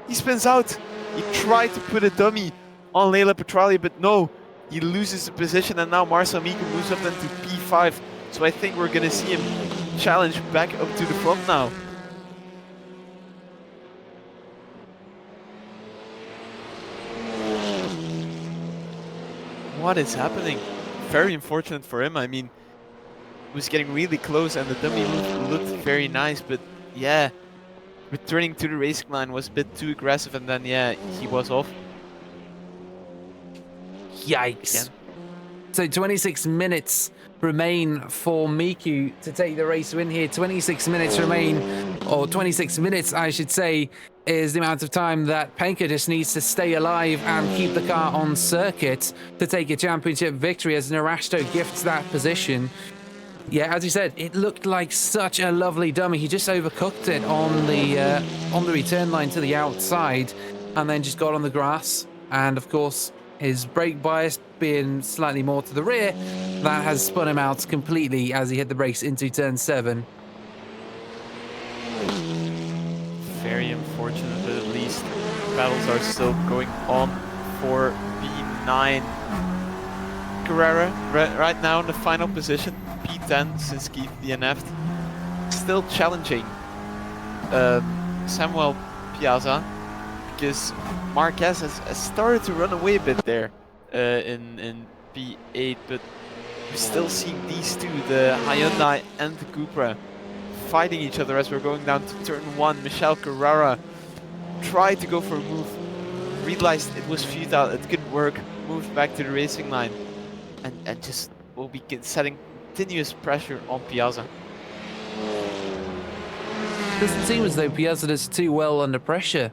he spins out. He tried to put a dummy on Leila Petralia, but no, he loses the position, and now Marcel Miku moves up then to P5. So I think we're gonna see him challenge back up to the front now. What is happening? Very unfortunate for him. I mean, he was getting really close, and the dummy move looked very nice, but yeah, returning to the racing line was a bit too aggressive, and then yeah, he was off. Yikes. Again. So 26 minutes remain for Miku to take the race win here. 26 minutes remain, or 26 minutes I should say, is the amount of time that Penka just needs to stay alive and keep the car on circuit to take a championship victory, as Narashto gifts that position. Yeah, as you said, it looked like such a lovely dummy. He just overcooked it on the return line to the outside, and then just got on the grass. And of course, his brake bias being slightly more to the rear, that has spun him out completely as he hit the brakes into turn 7. Very unfortunate, but at least battles are still going on for P9. Carrera right now in the final position, P10 since Keith DNF'd. Still challenging Samuel Piazza, because Marquez has started to run away a bit there in P8, but we're still seeing these two, the Hyundai and the Cupra, fighting each other as we're going down to turn 1. Michel Carrera tried to go for a move, realized it was futile, it couldn't work, moved back to the racing line, and just will be setting continuous pressure on Piazza. Doesn't seem as though Piazza does too well under pressure,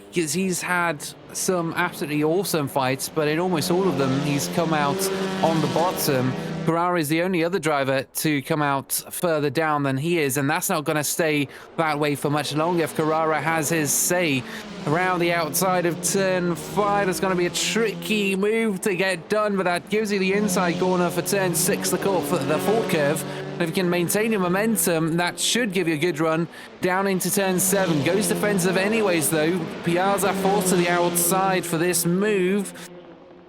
because he's had some absolutely awesome fights, but in almost all of them he's come out on the bottom. Carrera is the only other driver to come out further down than he is, and that's not going to stay that way for much longer if Carrera has his say. Around the outside of turn 5, it's going to be a tricky move to get done, but that gives you the inside corner for turn 6, the forward curve. And if you can maintain your momentum, that should give you a good run down into turn 7. Goes defensive anyways, though. Piazza forced to the outside for this move.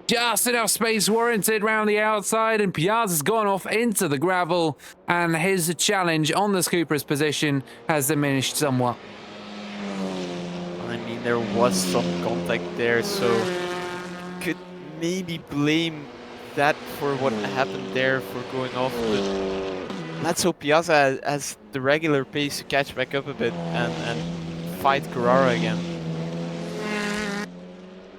Just enough space warranted round the outside, and Piazza's gone off into the gravel, and his challenge on the Cupra's position has diminished somewhat. I mean, there was some contact there, so could maybe blame that for what happened there for going off, but let's hope Piazza has the regular pace to catch back up a bit and fight Carrera again.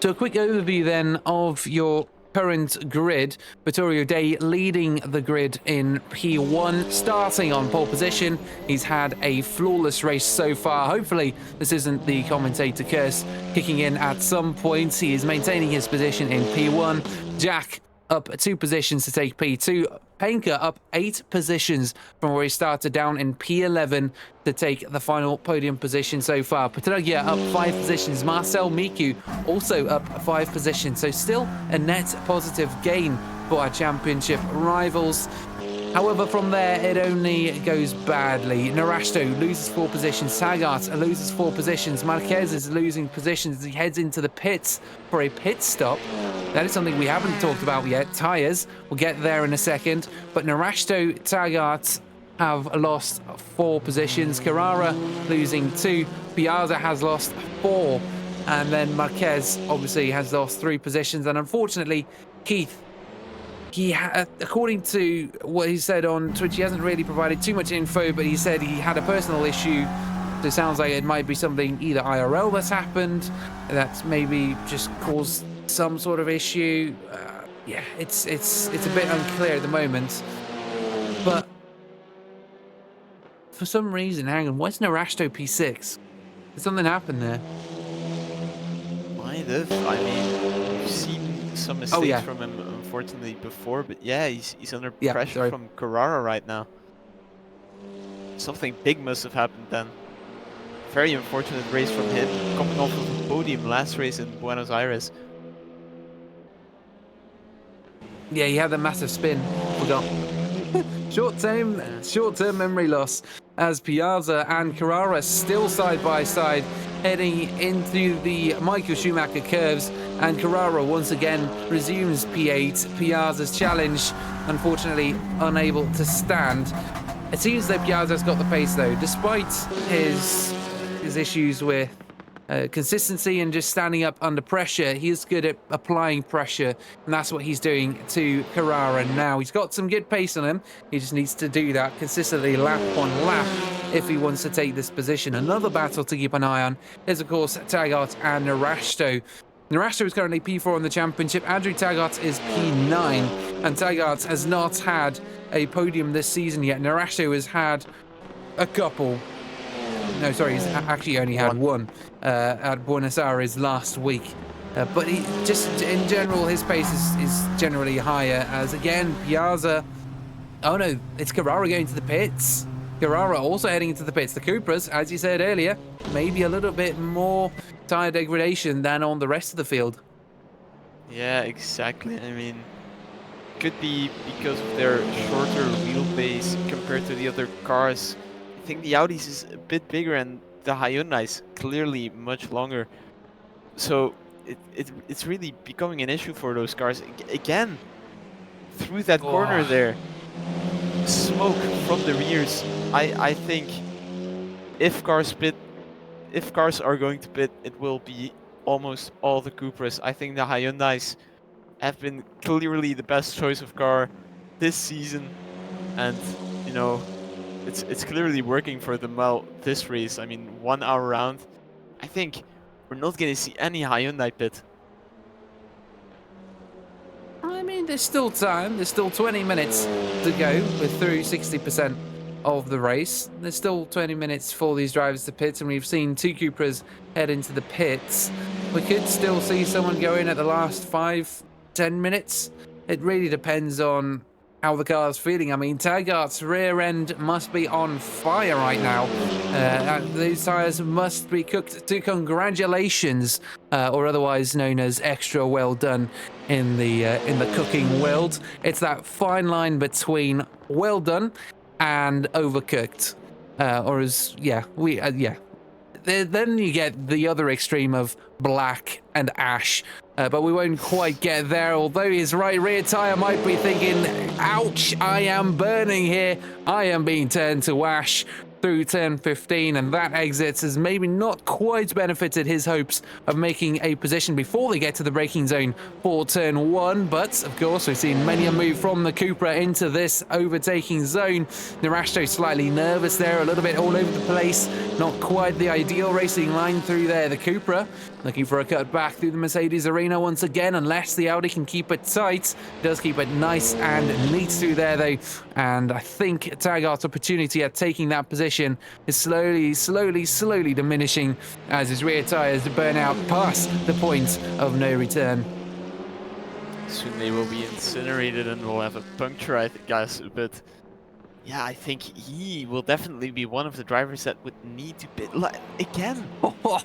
So a quick overview then of your current grid. Vittorio Day leading the grid in P1, starting on pole position. He's had a flawless race so far. Hopefully this isn't the commentator curse kicking in at some point. He is maintaining his position in P1. Jack up 2 positions to take P2. Penka up 8 positions from where he started, down in P11 to take the final podium position so far. Petragia up 5 positions. Marcel Miku also up 5 positions. So still a net positive gain for our championship rivals. However, from there, it only goes badly. Narashto loses 4 positions. Taggart loses 4 positions. Marquez is losing positions as he heads into the pits for a pit stop. That is something we haven't talked about yet. Tyres, we'll get there in a second. But Narashto, Taggart have lost 4 positions. Carrara losing 2. Piazza has lost 4. And then Marquez obviously has lost 3 positions. And unfortunately, Keith, according to what he said on Twitch, he hasn't really provided too much info, but he said he had a personal issue. So it sounds like it might be something either IRL that's happened, that's maybe just caused some sort of issue. Yeah, it's a bit unclear at the moment. But for some reason, hang on, where's Narashto P6? Did something happen there? Might have. I mean, we've seen some mistakes from him, unfortunately, before, but yeah, he's under pressure from Carrara right now. Something big must have happened then. Very unfortunate race from him, coming off of a podium last race in Buenos Aires. Yeah, he had a massive spin. Forgot. Short-term memory loss as Piazza and Carrara still side by side, heading into the Michael Schumacher curves, and Carrara once again resumes P8. Piazza's challenge, unfortunately, unable to stand. It seems that Piazza's got the pace though, despite his issues with consistency and just standing up under pressure. He is good at applying pressure, and that's what he's doing to Carrara now. He's got some good pace on him. He just needs to do that consistently, lap on lap, if he wants to take this position. Another battle to keep an eye on is, of course, Taggart and Narashto. Narashto is currently P4 in the championship. Andrew Taggart is P9, and Taggart has not had a podium this season yet. Narashto has had a couple. No, sorry, he's actually only had one at Buenos Aires last week. But he just, in general, his pace is generally higher, as again, Piazza... Oh no, it's Carrara going to the pits. Carrara also heading into the pits. The Cupras, as you said earlier, maybe a little bit more tire degradation than on the rest of the field. Yeah, exactly. I mean, could be because of their shorter wheelbase compared to the other cars. I think the Audis is a bit bigger and the Hyundai is clearly much longer. So it's really becoming an issue for those cars. Again, through that corner there, smoke from the rears. I think if cars are going to pit, it will be almost all the Cupras. I think the Hyundais have been clearly the best choice of car this season, and you know, it's clearly working for them well this race. I mean, 1 hour round. I think we're not going to see any Hyundai pit. I mean, there's still time. There's still 20 minutes to go. We're through 60% of the race. There's still 20 minutes for these drivers to pit, and we've seen 2 Cupras head into the pits. We could still see someone go in at the last 5-10 minutes. It really depends on how the car's feeling. I mean, Taggart's rear end must be on fire right now. These tires must be cooked to congratulations, or otherwise known as extra well done in the cooking world. It's that fine line between well done and overcooked, or as Then you get the other extreme of black and ash, but we won't quite get there, although his right rear tyre might be thinking, ouch, I am burning here, I am being turned to ash through turn 15, and that exit has maybe not quite benefited his hopes of making a position before they get to the braking zone for turn 1. But of course, we've seen many a move from the Cupra into this overtaking zone. Nurburgring slightly nervous there, a little bit all over the place, not quite the ideal racing line through there. The Cupra looking for a cut back through the Mercedes arena once again, unless the Audi can keep it tight. Does keep it nice and neat through there though, and I think Taggart's opportunity at taking that position is slowly diminishing as his rear tyres burn out past the point of no return. Soon they will be incinerated and we'll have a puncture, I think, guys. But yeah, I think he will definitely be one of the drivers that would need to pit. Again,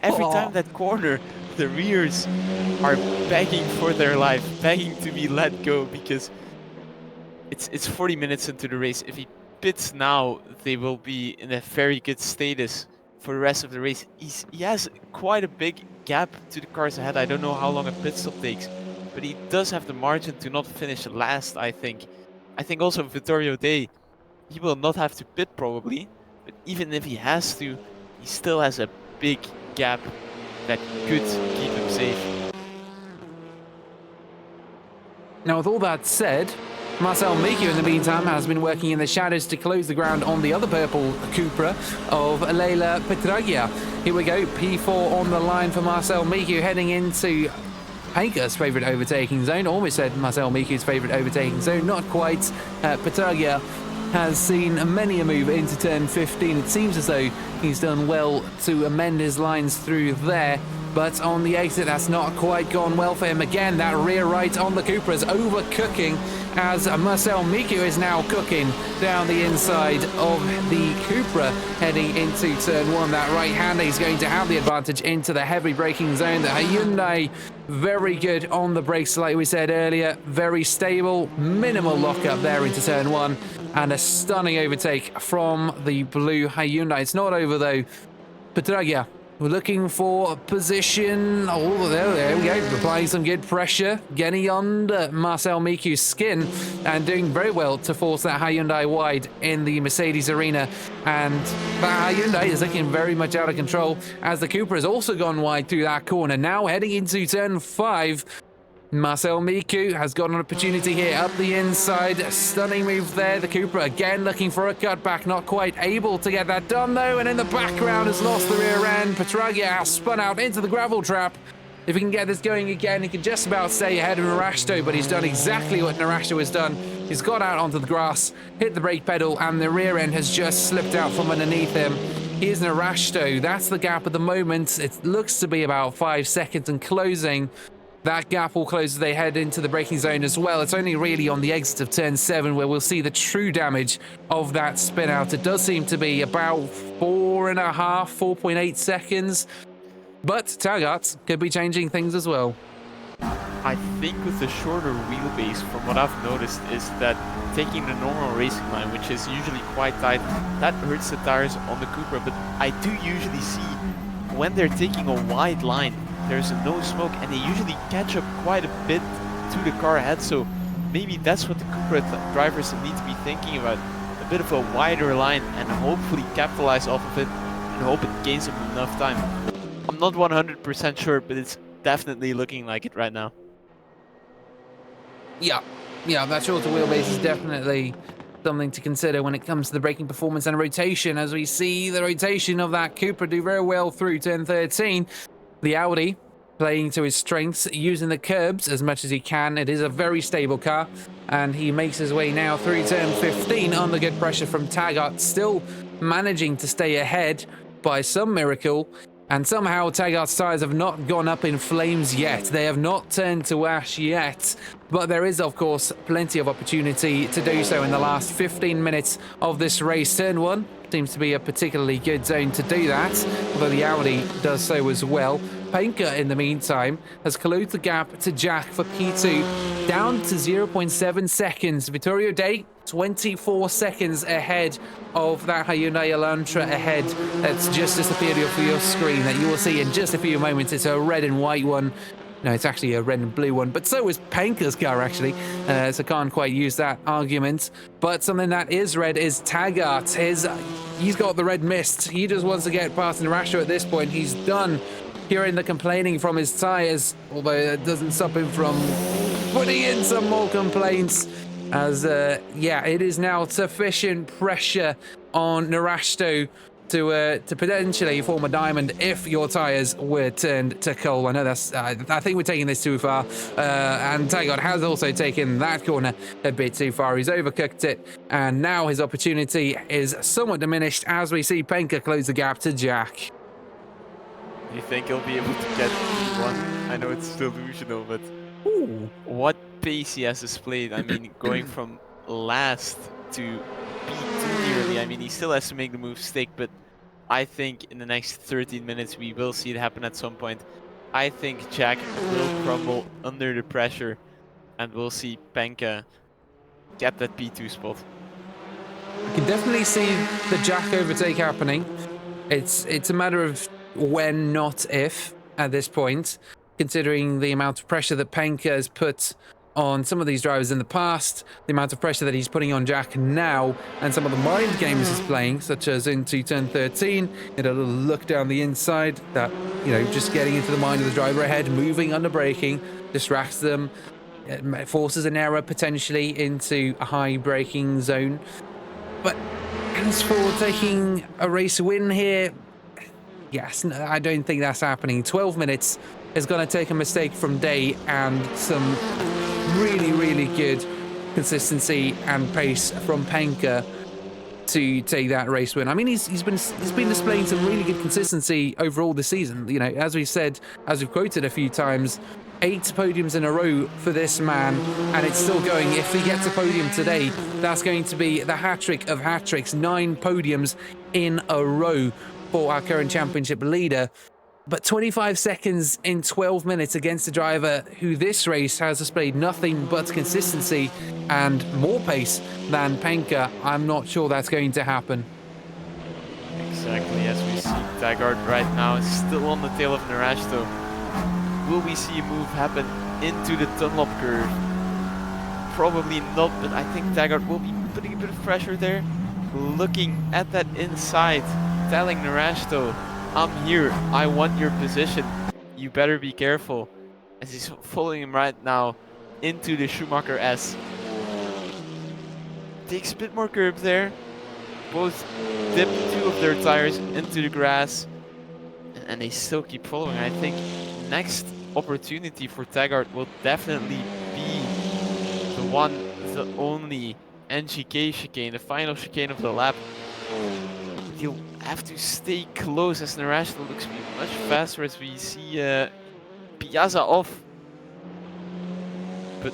every time that corner, the rears are begging for their life, begging to be let go, because it's 40 minutes into the race. If he pits now, they will be in a very good status for the rest of the race. He has quite a big gap to the cars ahead. I don't know how long a pit stop takes, but he does have the margin to not finish last, I think. I think also Vittorio Day, he will not have to pit probably, but even if he has to, he still has a big gap that could keep him safe. Now, with all that said, Marcel Miku, in the meantime, has been working in the shadows to close the ground on the other purple Cupra of Leila Petragia. Here we go, P4 on the line for Marcel Miku, heading into Painter's favourite overtaking zone. Almost said Marcel Miku's favourite overtaking zone, not quite. Petragia has seen many a move into turn 15. It seems as though he's done well to amend his lines through there. But on the exit, that's not quite gone well for him. Again, that rear right on the Cupra is overcooking as Marcel Miku is now cooking down the inside of the Cupra heading into turn 1. That right-hander is going to have the advantage into the heavy braking zone. The Hyundai, very good on the brakes, like we said earlier. Very stable, minimal lockup there into turn 1. And a stunning overtake from the blue Hyundai. It's not over, though. Petragia, we're looking for position. Oh, there we go. Applying some good pressure. Getting under Marcel Miku's skin and doing very well to force that Hyundai wide in the Mercedes arena. And that Hyundai is looking very much out of control as the Cupra has also gone wide through that corner. Now heading into turn 5. Marcel Miku has got an opportunity here up the inside. Stunning move there. The Cupra again looking for a cutback. Not quite able to get that done though. And in the background has lost the rear end. Petragia has spun out into the gravel trap. If he can get this going again, he can just about stay ahead of Nurburgring, but he's done exactly what Nurburgring has done. He's got out onto the grass, hit the brake pedal, and the rear end has just slipped out from underneath him. Here's Nurburgring. That's the gap at the moment. It looks to be about 5 seconds and closing. That gap will close as they head into the braking zone as well. It's only really on the exit of turn 7 where we'll see the true damage of that spin out. It does seem to be about 4.8 seconds. But Taggart could be changing things as well. I think with the shorter wheelbase, from what I've noticed, is that taking the normal racing line, which is usually quite tight, that hurts the tires on the Cupra. But I do usually see when they're taking a wide line, there's no smoke, and they usually catch up quite a bit to the car ahead, so maybe that's what the Cupra drivers need to be thinking about. A bit of a wider line and hopefully capitalize off of it and hope it gains them enough time. I'm not 100% sure, but it's definitely looking like it right now. Yeah, that shorter wheelbase is definitely something to consider when it comes to the braking performance and rotation, as we see the rotation of that Cupra do very well through turn 13. The Audi playing to his strengths, using the curbs as much as he can. It is a very stable car, and he makes his way now through turn 15 under good pressure from Taggart, still managing to stay ahead by some miracle. And somehow Taggart's tyres have not gone up in flames yet. They have not turned to ash yet. But there is, of course, plenty of opportunity to do so in the last 15 minutes of this race. Turn 1 seems to be a particularly good zone to do that, although the Audi does so as well. Penke, in the meantime, has closed the gap to Jack for P2, down to 0.7 seconds. Vittorio Day, 24 seconds ahead of that Hyundai Elantra ahead. That's just disappeared off your screen that you will see in just a few moments. It's a red and white one. No, it's actually a red and blue one, but so is Penke's car, actually, so can't quite use that argument. But something that is red is Taggart. He's got the red mist. He just wants to get past Nurburgring at this point. He's done hearing the complaining from his tyres, although it doesn't stop him from putting in some more complaints. As, yeah, it is now sufficient pressure on Nurburgring to potentially form a diamond if your tyres were turned to coal. I know that's, I think we're taking this too far, and Taggart has also taken that corner a bit too far. He's overcooked it, and now his opportunity is somewhat diminished as we see Penke close the gap to Jack. Do you think he'll be able to get P1? I know it's still delusional, but Ooh. what pace he has displayed. I mean, going from last to P2 nearly. I mean, he still has to make the move stick, but I think in the next 13 minutes we will see it happen at some point. I think Jack will crumble under the pressure, and we'll see Penke get that P2 spot. I can definitely see the Jack overtake happening. It's a matter of when, not if, at this point, considering the amount of pressure that Penke has put on some of these drivers in the past, the amount of pressure that he's putting on Jack now, and some of the mind games he's playing, such as into turn 13, a little look down the inside, that, you know, just getting into the mind of the driver ahead, moving under braking, distracts them, forces an error potentially into a high braking zone. But as for taking a race win here, yes, no, I don't think that's happening. 12 minutes is going to take a mistake from Day and some really, really good consistency and pace from Penke to take that race win. I mean, he's been displaying some really good consistency overall this season. You know, as we said, as we've quoted a few times, 8 podiums in a row for this man, and it's still going. If he gets a podium today, that's going to be the hat-trick of hat-tricks, 9 podiums in a row for our current championship leader. But 25 seconds in 12 minutes against a driver who this race has displayed nothing but consistency and more pace than Penke, I'm not sure that's going to happen. Exactly, as we see Taggart right now is still on the tail of Nurburgring. Will we see a move happen into the Dunlop curve? Probably not, but I think Taggart will be putting a bit of pressure there. Looking at that inside, telling Nurburgring, I'm here, I want your position, you better be careful. As he's following him right now into the Schumacher S. Takes a bit more curb there. Both dip 2 of their tires into the grass, and they still keep following. I think next opportunity for Taggart will definitely be the one, the only NGK chicane, the final chicane of the lap. He'll have to stay close as Nurburgring looks to be much faster as we see Piazza off. But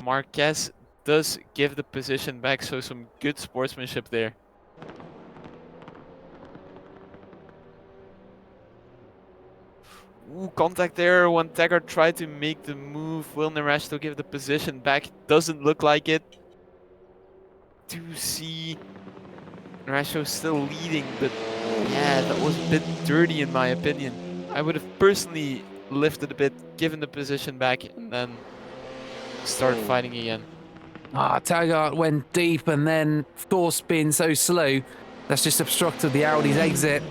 Marquez does give the position back, so some good sportsmanship there. Ooh, contact there when Taggart tried to make the move. Will Nurburgring give the position back? Doesn't look like it. To see Nurburgring still leading, but yeah, that was a bit dirty in my opinion. I would have personally lifted a bit, given the position back, and then started fighting again. Taggart went deep, and then, of course, being so slow, that's just obstructed the Audi's exit,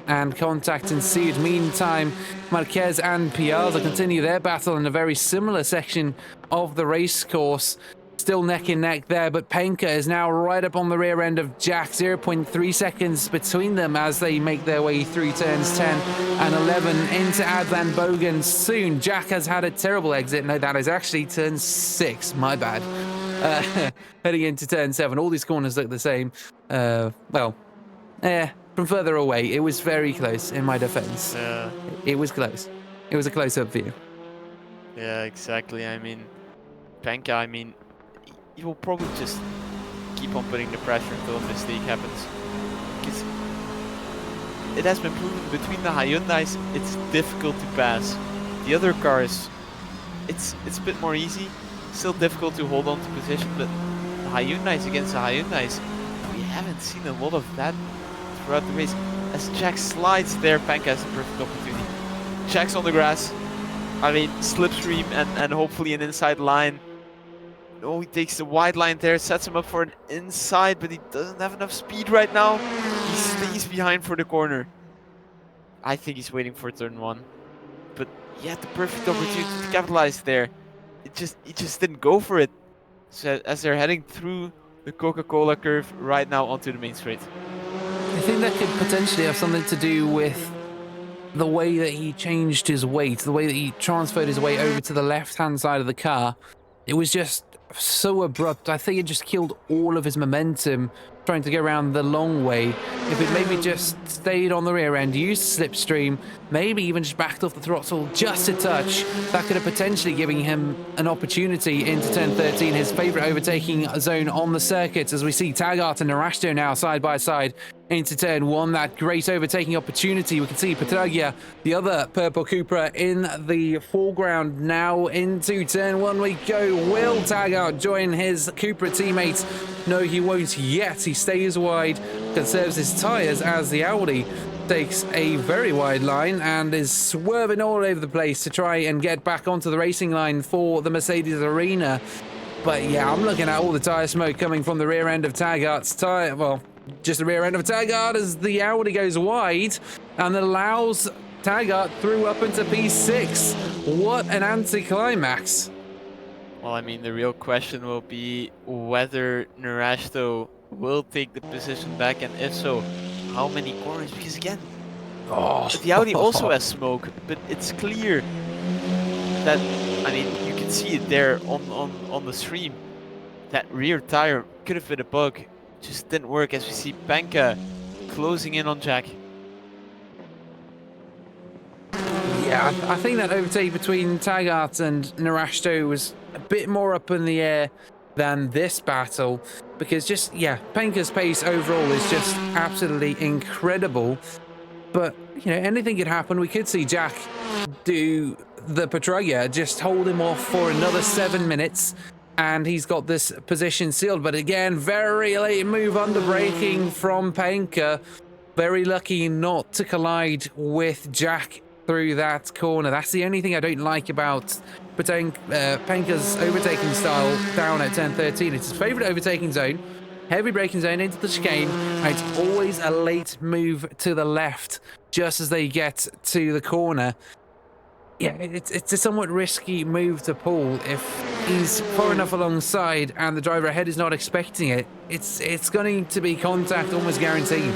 and contact ensued. Meantime, Marquez and Piazza continue their battle in a very similar section of the race course. Still neck and neck there, but Penka is now right up on the rear end of Jack. 0.3 seconds between them as they make their way through turns 10 and 11 into Advan Bogan soon. Jack has had a terrible exit. No, that is actually turn 6. My bad. Heading into turn 7. All these corners look the same. From further away, it was very close in my defense. Yeah. It was close. It was a close-up view. Yeah, exactly. I mean, Penka, I mean, he will probably just keep on putting the pressure until a mistake happens. Because it has been proven between the Hyundais, it's difficult to pass. The other cars, it's a bit more easy. Still difficult to hold on to position, but the Hyundais against the Hyundais, we haven't seen a lot of that throughout the race. As Jack slides there, Penka has a perfect opportunity. Jack's on the grass. I mean, slipstream and hopefully an inside line. Oh, he takes the wide line there, sets him up for an inside, but he doesn't have enough speed right now. He stays behind for the corner. I think he's waiting for turn 1. But he had the perfect opportunity to capitalize there. He just didn't go for it. So as they're heading through the Coca-Cola curve right now onto the main straight. I think that could potentially have something to do with the way that he changed his weight, the way that he transferred his weight over to the left-hand side of the car. It was just so abrupt. I think it just killed all of his momentum trying to go around the long way. If it maybe just stayed on the rear end, used slipstream, maybe even just backed off the throttle just a touch, that could have potentially given him an opportunity into turn 13, his favourite overtaking zone on the circuit, as we see Taggart and Narashto now side by side into turn 1. That great overtaking opportunity. We can see Petragia, the other purple Cupra, in the foreground. Now into turn 1 we go. Will Taggart join his Cupra teammates? No, he won't yet. He stays wide, conserves his tyres as the Audi takes a very wide line and is swerving all over the place to try and get back onto the racing line for the Mercedes Arena. But yeah, I'm looking at all the tyre smoke coming from the rear end of Taggart's tyre. Well, just the rear end of Taggart as the Audi goes wide and allows Taggart through up into P6. What an anticlimax. Well, I mean, the real question will be whether Narashto will take the position back, and if so, how many corners? Because again, the Audi also has smoke, but it's clear that, I mean, you can see it there on the stream. That rear tire could have been a bug, just didn't work, as we see Penka closing in on Jack. Yeah, I think that overtake between Taggart and Narashto was a bit more up in the air than this battle, because just, yeah, Penka's pace overall is just absolutely incredible. But, you know, anything could happen. We could see Jack do the Petragia, just hold him off for another 7 minutes, and he's got this position sealed. But again, very late move under braking from Penka. Very lucky not to collide with Jack through that corner. That's the only thing I don't like about Penka's overtaking style down at turn 13. It's his favourite overtaking zone, heavy braking zone into the chicane, and it's always a late move to the left just as they get to the corner. Yeah, it's a somewhat risky move to pull if he's far enough alongside and the driver ahead is not expecting it. It's going to be contact almost guaranteed.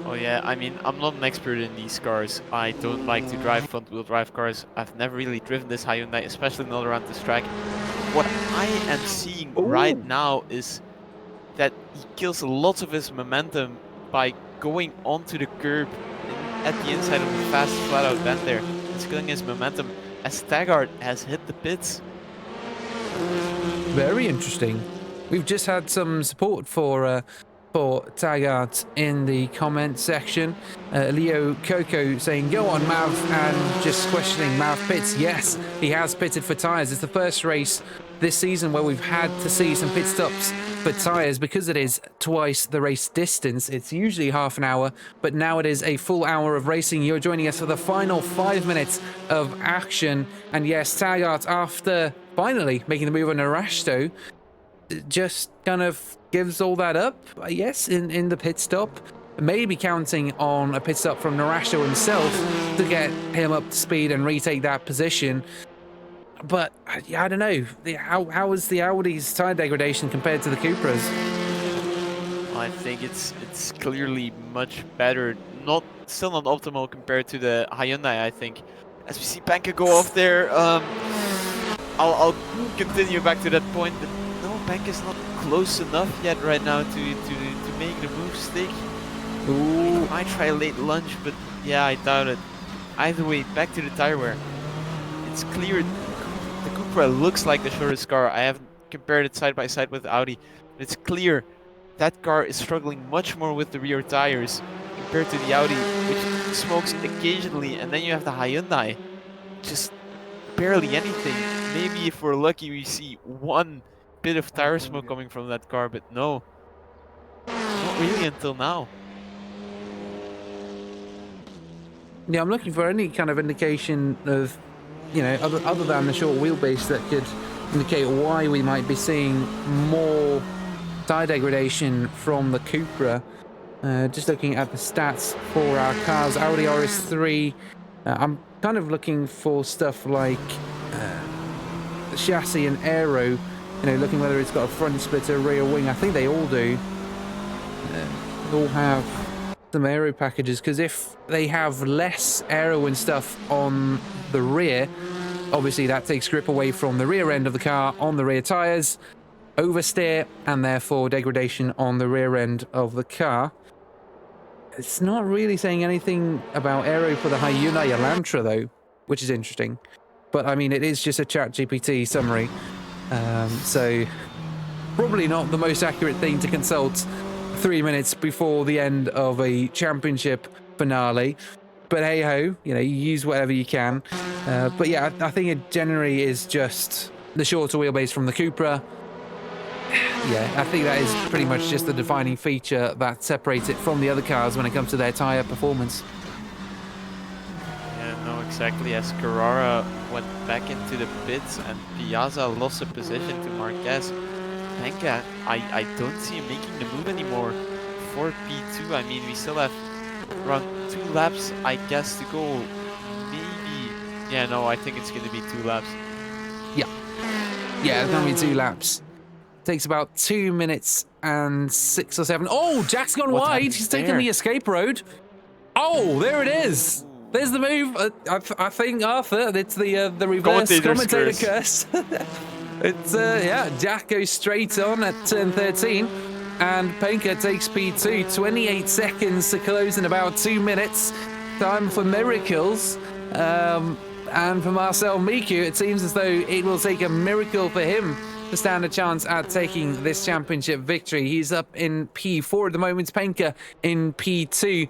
Oh yeah, I mean, I'm not an expert in these cars. I don't like to drive front-wheel drive cars. I've never really driven this Hyundai, especially not around this track. What I am seeing right now is that he kills lots of his momentum by going onto the curb at the inside of the fast flat-out bend there. It's killing his momentum as Taggart has hit the pits. Very interesting. We've just had some support for Taggart in the comment section. Leo Coco saying, go on Mav, and just questioning Mav pits. Yes, he has pitted for tyres. It's the first race this season where we've had to see some pit stops for tyres because it is twice the race distance. It's usually half an hour, but now it is a full hour of racing. You're joining us for the final 5 minutes of action. And yes, Taggart, after finally making the move on Narashto, just kind of gives all that up, I guess, in the pit stop. Maybe counting on a pit stop from Narashto himself to get him up to speed and retake that position. But I don't know. How is the Audi's tyre degradation compared to the Cupras? I think it's clearly much better. Still not optimal compared to the Hyundai, I think. As we see Panka go off there, I'll continue back to that point. But no, Panka's not close enough yet right now to make the move stick. Ooh. He might try a late lunge, but yeah, I doubt it. Either way, back to the tire wear. It's clear the Cupra looks like the shortest car. I haven't compared it side by side with the Audi. But it's clear that car is struggling much more with the rear tires compared to the Audi, which smokes occasionally. And then you have the Hyundai, just barely anything. Maybe if we're lucky, we see one bit of tire smoke coming from that car, but no, not really until now. Yeah, I'm looking for any kind of indication of, you know, other than the short wheelbase that could indicate why we might be seeing more tire degradation from the Cupra. Just looking at the stats for our cars, Audi RS3, I'm kind of looking for stuff like the chassis and aero, you know, looking whether it's got a front splitter, rear wing. I think they all do. They all have some aero packages, because if they have less aero and stuff on the rear, obviously that takes grip away from the rear end of the car on the rear tires, oversteer, and therefore degradation on the rear end of the car. It's not really saying anything about aero for the Hyundai Elantra though, which is interesting. But I mean, it is just a ChatGPT summary, so probably not the most accurate thing to consult 3 minutes before the end of a championship finale. But hey ho, you know, you use whatever you can. But yeah, I think it generally is just the shorter wheelbase from the Cupra. Yeah, I think that is pretty much just the defining feature that separates it from the other cars when it comes to their tyre performance. Yeah, no, exactly. As Carrara went back into the pits and Piazza lost a position to Marquez, Panka, I don't see him making the move anymore for P2. I mean, we still have around 2 laps, I guess, to go. Maybe. Yeah, no, I think it's going to be 2 laps. Yeah, it's going to be 2 laps. Takes about 2 minutes and 6 or 7. Oh, Jack's gone wide. He's taken the escape road. Oh, there it is. There's the move. I think, Arthur, it's the reverse commentator curse. It's, yeah, Jack goes straight on at turn 13, and Panka takes P2. 28 seconds to close in about 2 minutes. Time for miracles. And for Marcel Miku, it seems as though it will take a miracle for him to stand a chance at taking this championship victory. He's up in P4 at the moment, Panka in P2.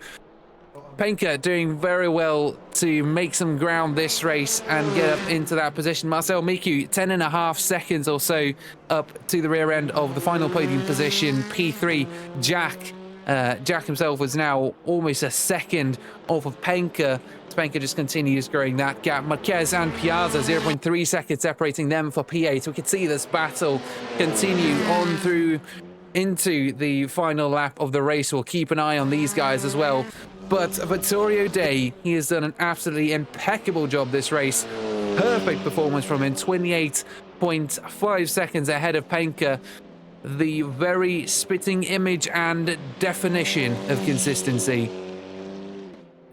Panka doing very well to make some ground this race and get up into that position. Marcel Miku, 10.5 seconds or so up to the rear end of the final podium position. P3, Jack himself was now almost a second off of Panka. Panka just continues growing that gap. Marquez and Piazza, 0.3 seconds separating them for P8. We can see this battle continue on through into the final lap of the race. We'll keep an eye on these guys as well. But Vittorio Day, he has done an absolutely impeccable job this race. Perfect performance from him, 28.5 seconds ahead of Panka. The very spitting image and definition of consistency.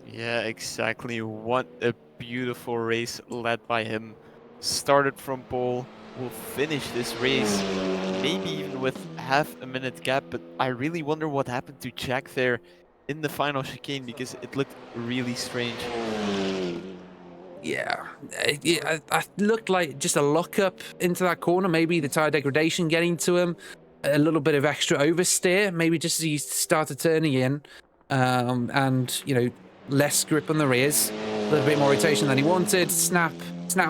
Yeah, exactly. What a beautiful race led by him. Started from pole, will finish this race, maybe even with half a minute gap, but I really wonder what happened to Jack there in the final chicane, because it looked really strange. Yeah, it looked like just a lockup into that corner, maybe the tyre degradation getting to him, a little bit of extra oversteer, maybe just as he started turning in, and, you know, less grip on the rears, a little bit more rotation than he wanted, snap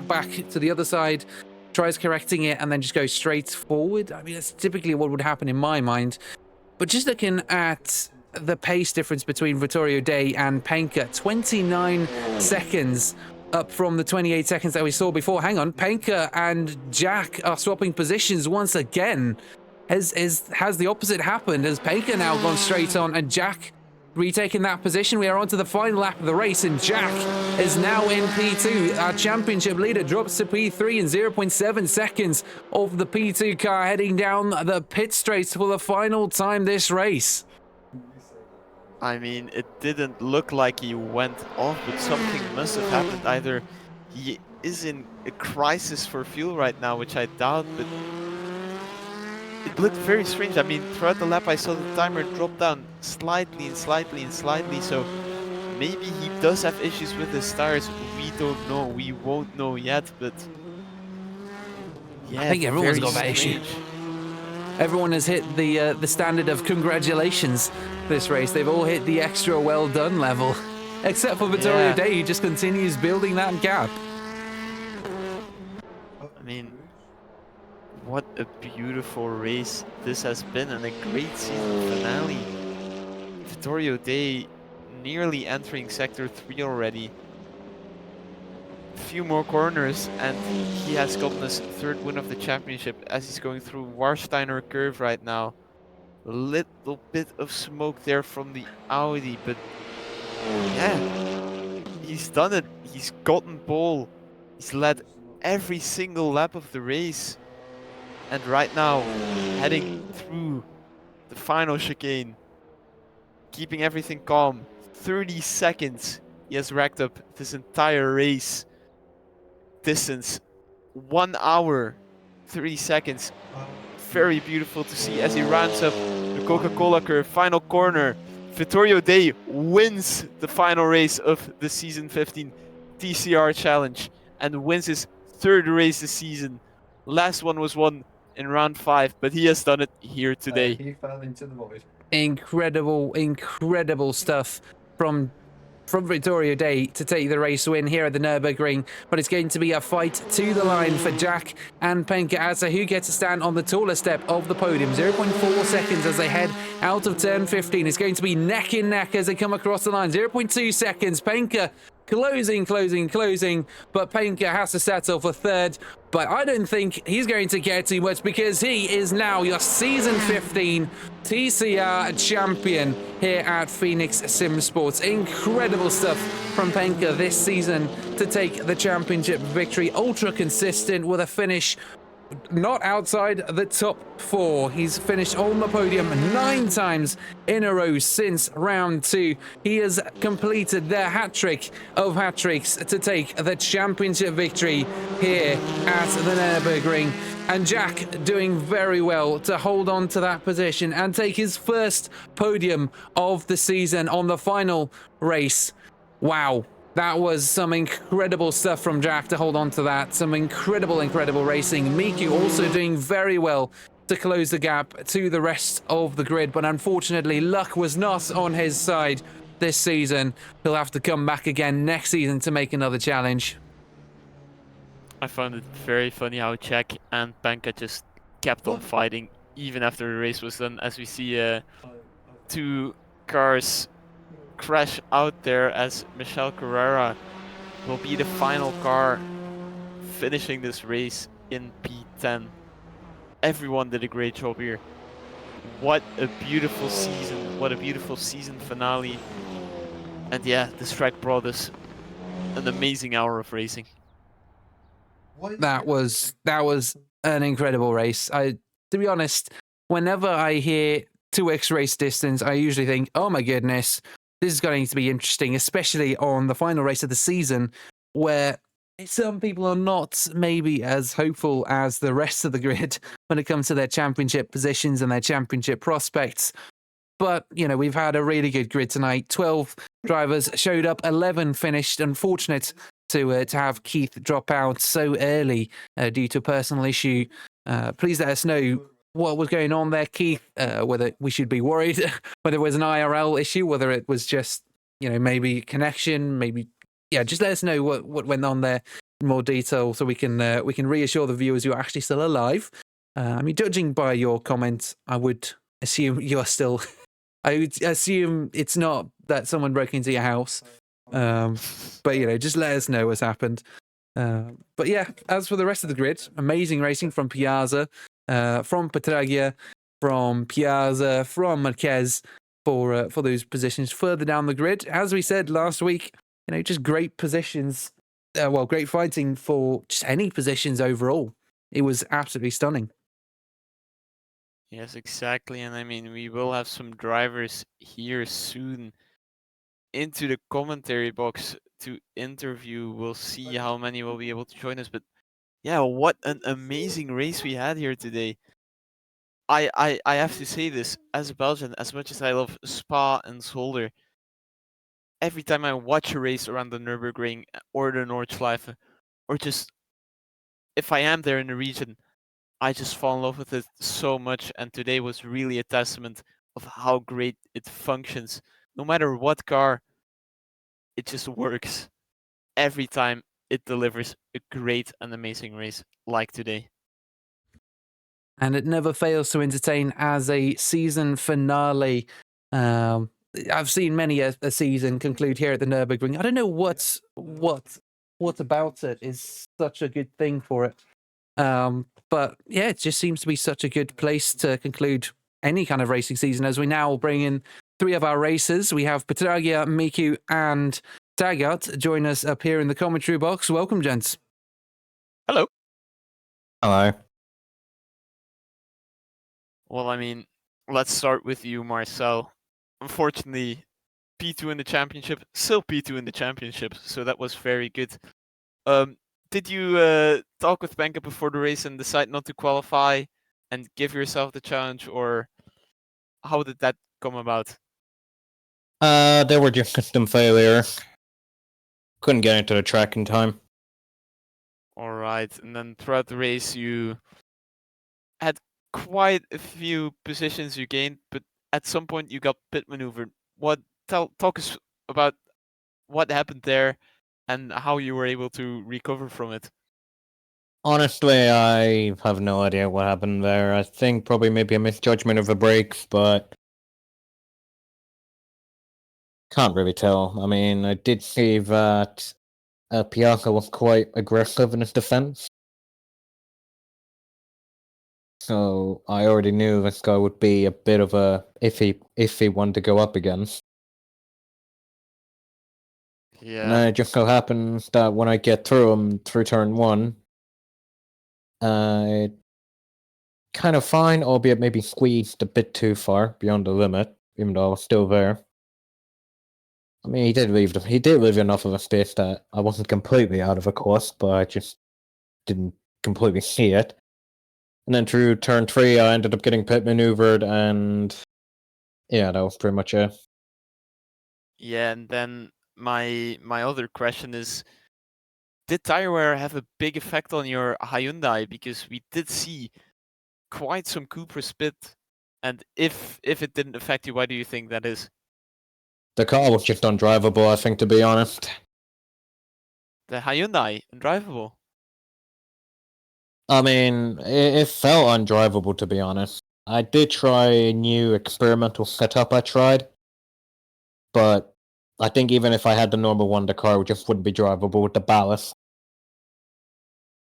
back to the other side, tries correcting it, and then just goes straight forward. I mean, that's typically what would happen in my mind. But just looking at the pace difference between Vittorio Day and Penka, 29 seconds up from the 28 seconds that we saw before. Hang on, Penka and Jack are swapping positions once again. Has the opposite happened? Has Penka now gone straight on and Jack retaking that position? We are on to the final lap of the race, and Jack is now in P2. Our championship leader drops to P3 in 0.7 seconds of the P2 car, heading down the pit straight for the final time this race. I mean, it didn't look like he went off, but something must have happened. Either he is in a crisis for fuel right now, which I doubt, but it looked very strange. I mean, throughout the lap I saw the timer drop down slightly and slightly and slightly, so maybe he does have issues with his tires. We don't know, we won't know yet, but yeah, I think everyone's got that strange. issue. Everyone has hit the standard of congratulations this race. They've all hit the extra well done level, except for Vittorio Day, who just continues building that gap. I mean, what a beautiful race this has been, and a great season finale. Vittorio Day nearly entering Sector 3 already. A few more corners and he has gotten his third win of the championship as he's going through Warsteiner curve right now. A little bit of smoke there from the Audi, but yeah, he's done it. He's gotten pole. He's led every single lap of the race. And right now, heading through the final chicane, keeping everything calm. 30 seconds he has racked up this entire race distance. 1 hour, 30 seconds. Very beautiful to see as he rounds up the Coca-Cola curve. Final corner. Vittorio Day wins the final race of the Season 15 TCR Challenge and wins his third race this season. Last one was won in round 5, but he has done it here today. He fell into the void. Incredible stuff from Vittorio Day to take the race win here at the Nurburgring, but it's going to be a fight to the line for Jack and Penka as to who gets to stand on the taller step of the podium. 0.4 seconds as they head out of turn 15. It's going to be neck in neck as they come across the line. 0.2 seconds. Penka closing, but Penka has to settle for third. But I don't think he's going to care too much because he is now your Season 15 TCR champion here at Phoenix Sim Sports. Incredible stuff from Penka this season to take the championship victory. Ultra consistent with a finish not outside the top 4. He's finished on the podium 9 times in a row since round 2. He has completed the hat-trick of hat-tricks to take the championship victory here at the Nurburgring. And Jack doing very well to hold on to that position and take his first podium of the season on the final race. Wow. That was some incredible stuff from Jack to hold on to that. Some incredible racing. Miku also doing very well to close the gap to the rest of the grid. But unfortunately, luck was not on his side this season. He'll have to come back again next season to make another challenge. I found it very funny how Jack and Penka just kept on fighting even after the race was done, as we see 2 cars crash out there as Michel Carrera will be the final car finishing this race in P10. Everyone did a great job here. What a beautiful season, what a beautiful season finale. And yeah, this track brought us an amazing hour of racing. That was an incredible race. To be honest, whenever I hear 2x race distance, I usually think, oh my goodness, this is going to be interesting, especially on the final race of the season, where some people are not maybe as hopeful as the rest of the grid when it comes to their championship positions and their championship prospects. But, you know, we've had a really good grid tonight. 12 drivers showed up, 11 finished. Unfortunate to have Keith drop out so early due to a personal issue. Please let us know what was going on there, Keith, whether we should be worried, whether it was an IRL issue, whether it was just, you know, maybe connection, maybe, yeah, just let us know what went on there. more detail so we can reassure the viewers you're actually still alive. I mean, judging by your comments, I would assume you are still. I would assume it's not that someone broke into your house. But just let us know what's happened. But yeah, as for the rest of the grid, amazing racing from Piazza, from Petragia, from Piazza, from Marquez for those positions further down the grid. As we said last week, just great positions. Great fighting for just any positions overall. It was absolutely stunning. Yes, exactly. And I mean, we will have some drivers here soon into the commentary box to interview. We'll see how many will be able to join us. But yeah, what an amazing race we had here today. I have to say this, as a Belgian, as much as I love Spa and Zolder, every time I watch a race around the Nurburgring or the Nordschleife, or just if I am there in the region, I just fall in love with it so much. And today was really a testament of how great it functions. No matter what car, it just works. Every time it delivers a great and amazing race like today. And it never fails to entertain as a season finale. I've seen many a season conclude here at the Nurburgring. I don't know what about it is such a good thing for it. But yeah, it just seems to be such a good place to conclude any kind of racing season, as we now bring in 3 of our racers. We have Petragia, Miku, and Taggart join us up here in the commentary box. Welcome, gents. Hello. Hello. Well, I mean, let's start with you, Marcel. Unfortunately, P2 in the championship, still P2 in the championship, so that was very good. Did you talk with Benka before the race and decide not to qualify and give yourself the challenge, or how did that come about? They were just system failure. Couldn't get into the track in time. All right, and then throughout the race, you had quite a few positions you gained, but at some point you got pit maneuvered. Talk us about what happened there and how you were able to recover from it. Honestly, I have no idea what happened there. I think probably maybe a misjudgment of the brakes, but can't really tell. I mean, I did see that Piazza was quite aggressive in his defense. So I already knew this guy would be a bit of a iffy one to go up against. Yeah. And then it just so happens that when I get through him through turn 1, it kind of fine, albeit maybe squeezed a bit too far beyond the limit, even though I was still there. I mean, he did leave enough of a space that I wasn't completely out of a course, but I just didn't completely see it. And then through turn 3, I ended up getting pit maneuvered, and yeah, that was pretty much it. Yeah, and then my other question is, did tire wear have a big effect on your Hyundai? Because we did see quite some Cooper spit, and if it didn't affect you, why do you think that is? The car was just undrivable, I think, to be honest. The Hyundai, undrivable. I mean, it felt undrivable, to be honest. I did try a new experimental setup I tried, but I think even if I had the normal one, the car just wouldn't be drivable with the ballast.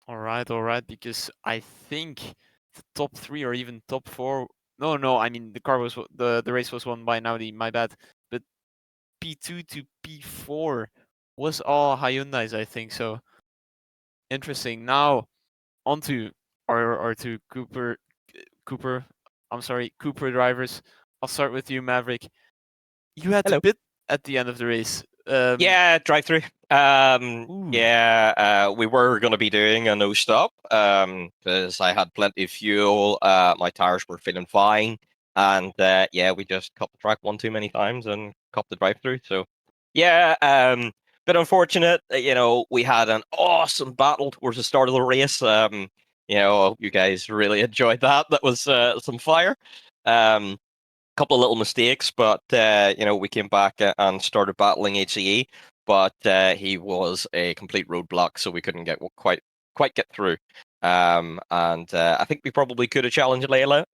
All right, because I think the top 3 or even top 4. No, I mean the race was won by Audi. My bad. But P2 to P4 was all Hyundais, I think. So interesting. Now onto our two Cooper. I'm sorry, Cooper drivers. I'll start with you, Maverick. You had Hello. to pit at the end of the race. Yeah, drive-through. Ooh. Yeah, we were going to be doing a no stop because I had plenty of fuel. My tires were feeling fine, and yeah, we just cut the track one too many times and cut the drive-through. So yeah, bit unfortunate. We had an awesome battle towards the start of the race. I hope you guys really enjoyed that. That was some fire. Couple of little mistakes, but we came back and started battling HCE. but he was a complete roadblock, so we couldn't quite get through. And I think we probably could have challenged Layla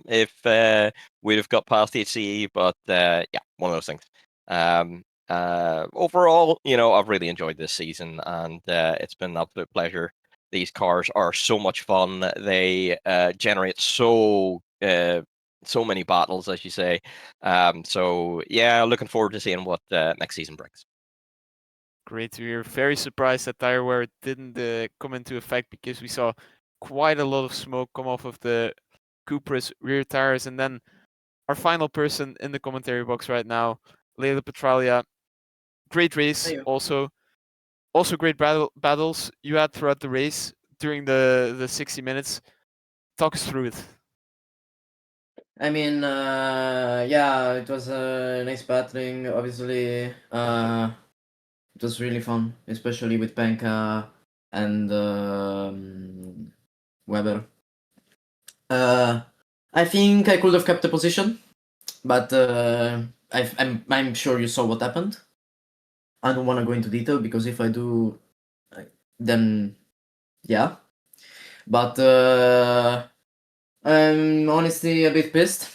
if we'd have got past HCE, but yeah, one of those things. Overall, I've really enjoyed this season, and it's been an absolute pleasure. These cars are so much fun. They generate so many battles, as you say. So yeah, looking forward to seeing what next season brings. Great to hear. Very surprised that tire wear didn't come into effect, because we saw quite a lot of smoke come off of the Cupra's rear tires. And then our final person in the commentary box right now, Leila Petralia. Great race, also great battles you had throughout the race during the 60 minutes. Talk us through it. I mean, yeah, it was a nice battling. Obviously, it was really fun, especially with Penka and Weber. I think I could have kept the position, but I'm sure you saw what happened. I don't want to go into detail, because if I do, then yeah. But I'm honestly a bit pissed.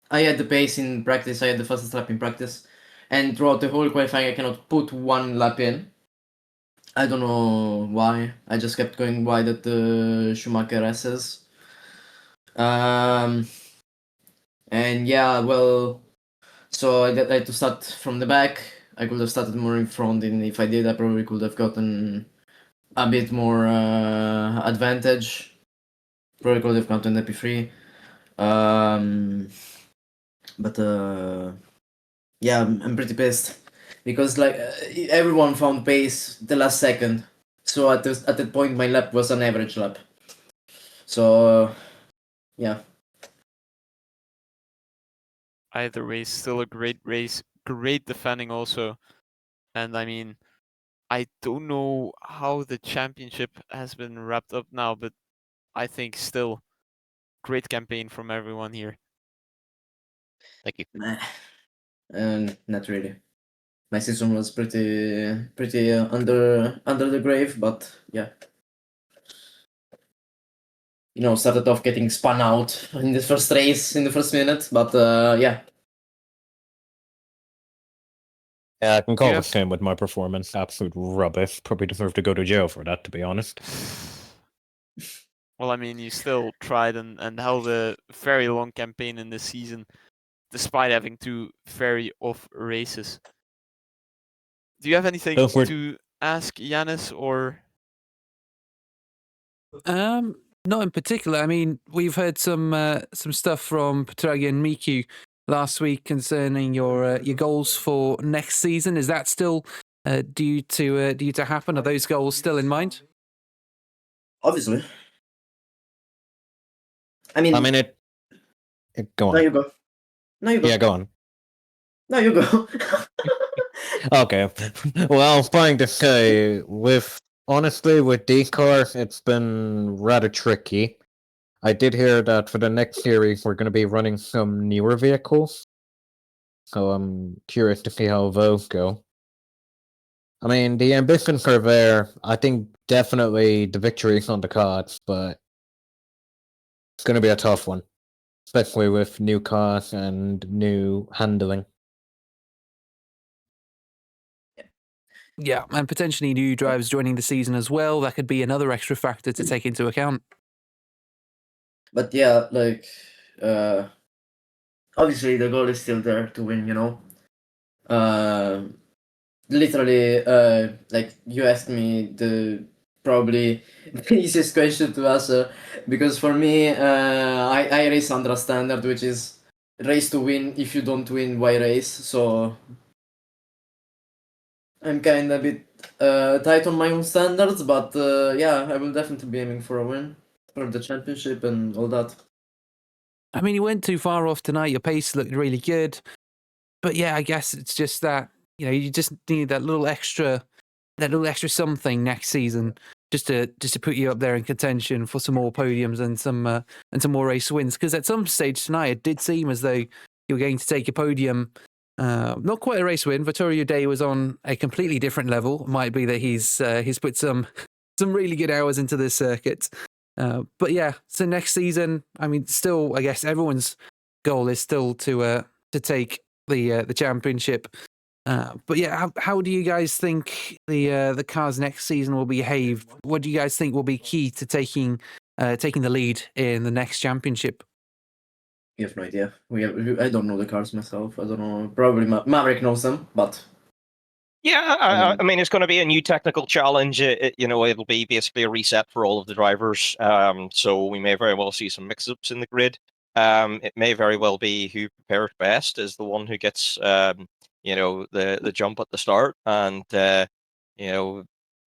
I had the pace in practice, I had the fastest lap in practice, and throughout the whole qualifying I cannot put one lap in. I don't know why. I just kept going wide at the Schumacher S's. And yeah, well, so I had to start from the back. I could have started more in front, and if I did, I probably could have gotten a bit more advantage. Probably could have gotten AP3. But yeah, I'm pretty pissed, because like everyone found pace the last second. So at that point, my lap was an average lap. So yeah. Either way, still a great race, great defending also. And I mean, I don't know how the championship has been wrapped up now, but I think still great campaign from everyone here. Thank you. Not really. My season was pretty under the grave, but yeah. Started off getting spun out in the first race, in the first minute, but yeah. Yeah, I can call Yeah. the same with my performance. Absolute rubbish. Probably deserve to go to jail for that, to be honest. Well, I mean, you still tried and held a very long campaign in this season, despite having 2 very off races. Do you have anything to ask Yanis, or? Not in particular. I mean, we've heard some stuff from Petragia and Miku last week concerning your goals for next season. Is that still due to happen? Are those goals still in mind? Obviously. I mean, go on. No, you go. Yeah, go on. No, you go. Okay. Well, I was trying to say, honestly, with D-Car, it's been rather tricky. I did hear that for the next series, we're going to be running some newer vehicles. So I'm curious to see how those go. I mean, the ambitions are there. I think definitely the victory is on the cards, but it's going to be a tough one, especially with new cars and new handling. Yeah, and potentially new drivers joining the season as well. That could be another extra factor to take into account. But yeah, like, obviously the goal is still there to win, literally, like, you asked me the probably the easiest question to answer, because for me, I race under a standard, which is race to win. If you don't win, why race? So I'm kind of a bit tight on my own standards, but yeah, I will definitely be aiming for a win for the championship and all that. I mean, you weren't too far off tonight. Your pace looked really good. But yeah, I guess it's just that, you just need that little extra something next season just to put you up there in contention for some more podiums and some more race wins. Because at some stage tonight, it did seem as though you were going to take a podium Not quite a race win. Vittorio Day was on a completely different level. Might be that he's put some really good hours into this circuit. But yeah, so next season, I mean, still, I guess everyone's goal is still to take the championship. But yeah, how do you guys think the cars next season will behave? What do you guys think will be key to taking the lead in the next championship? You have no idea. I don't know the cars myself. I don't know. Probably Maverick knows them, but Yeah, I mean, it's going to be a new technical challenge. It'll be basically a reset for all of the drivers. So we may very well see some mix-ups in the grid. It may very well be who prepares best is the one who gets, the jump at the start, and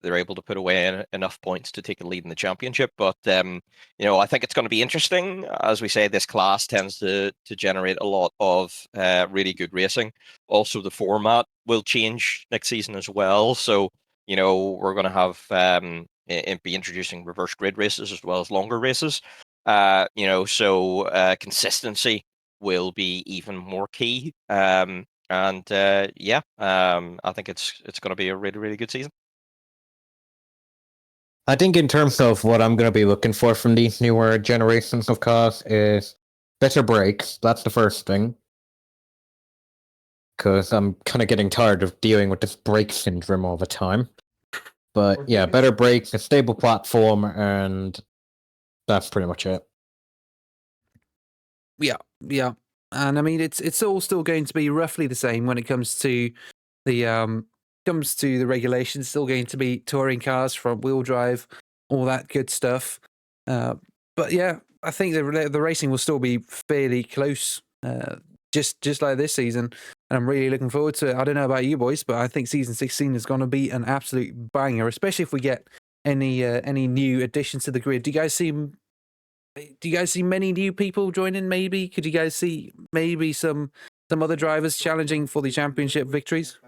they're able to put away enough points to take a lead in the championship. But I think it's going to be interesting. As we say, this class tends to generate a lot of really good racing. Also, the format will change next season as well. So, we're going to have be introducing reverse grid races as well as longer races. So consistency will be even more key. I think it's going to be a really, really good season. I think in terms of what I'm going to be looking for from these newer generations of cars is better brakes. That's the first thing. Because I'm kind of getting tired of dealing with this brake syndrome all the time. But yeah, better brakes, a stable platform, and that's pretty much it. Yeah. And I mean, it's all still going to be roughly the same when it comes to the regulations. Still going to be touring cars, front wheel drive, all that good stuff. But yeah, I think the racing will still be fairly close, just like this season. And I'm really looking forward to it. I don't know about you boys, but I think season 16 is going to be an absolute banger, especially if we get any new additions to the grid. Do you guys see many new people joining? Maybe could you guys see maybe some other drivers challenging for the championship victories?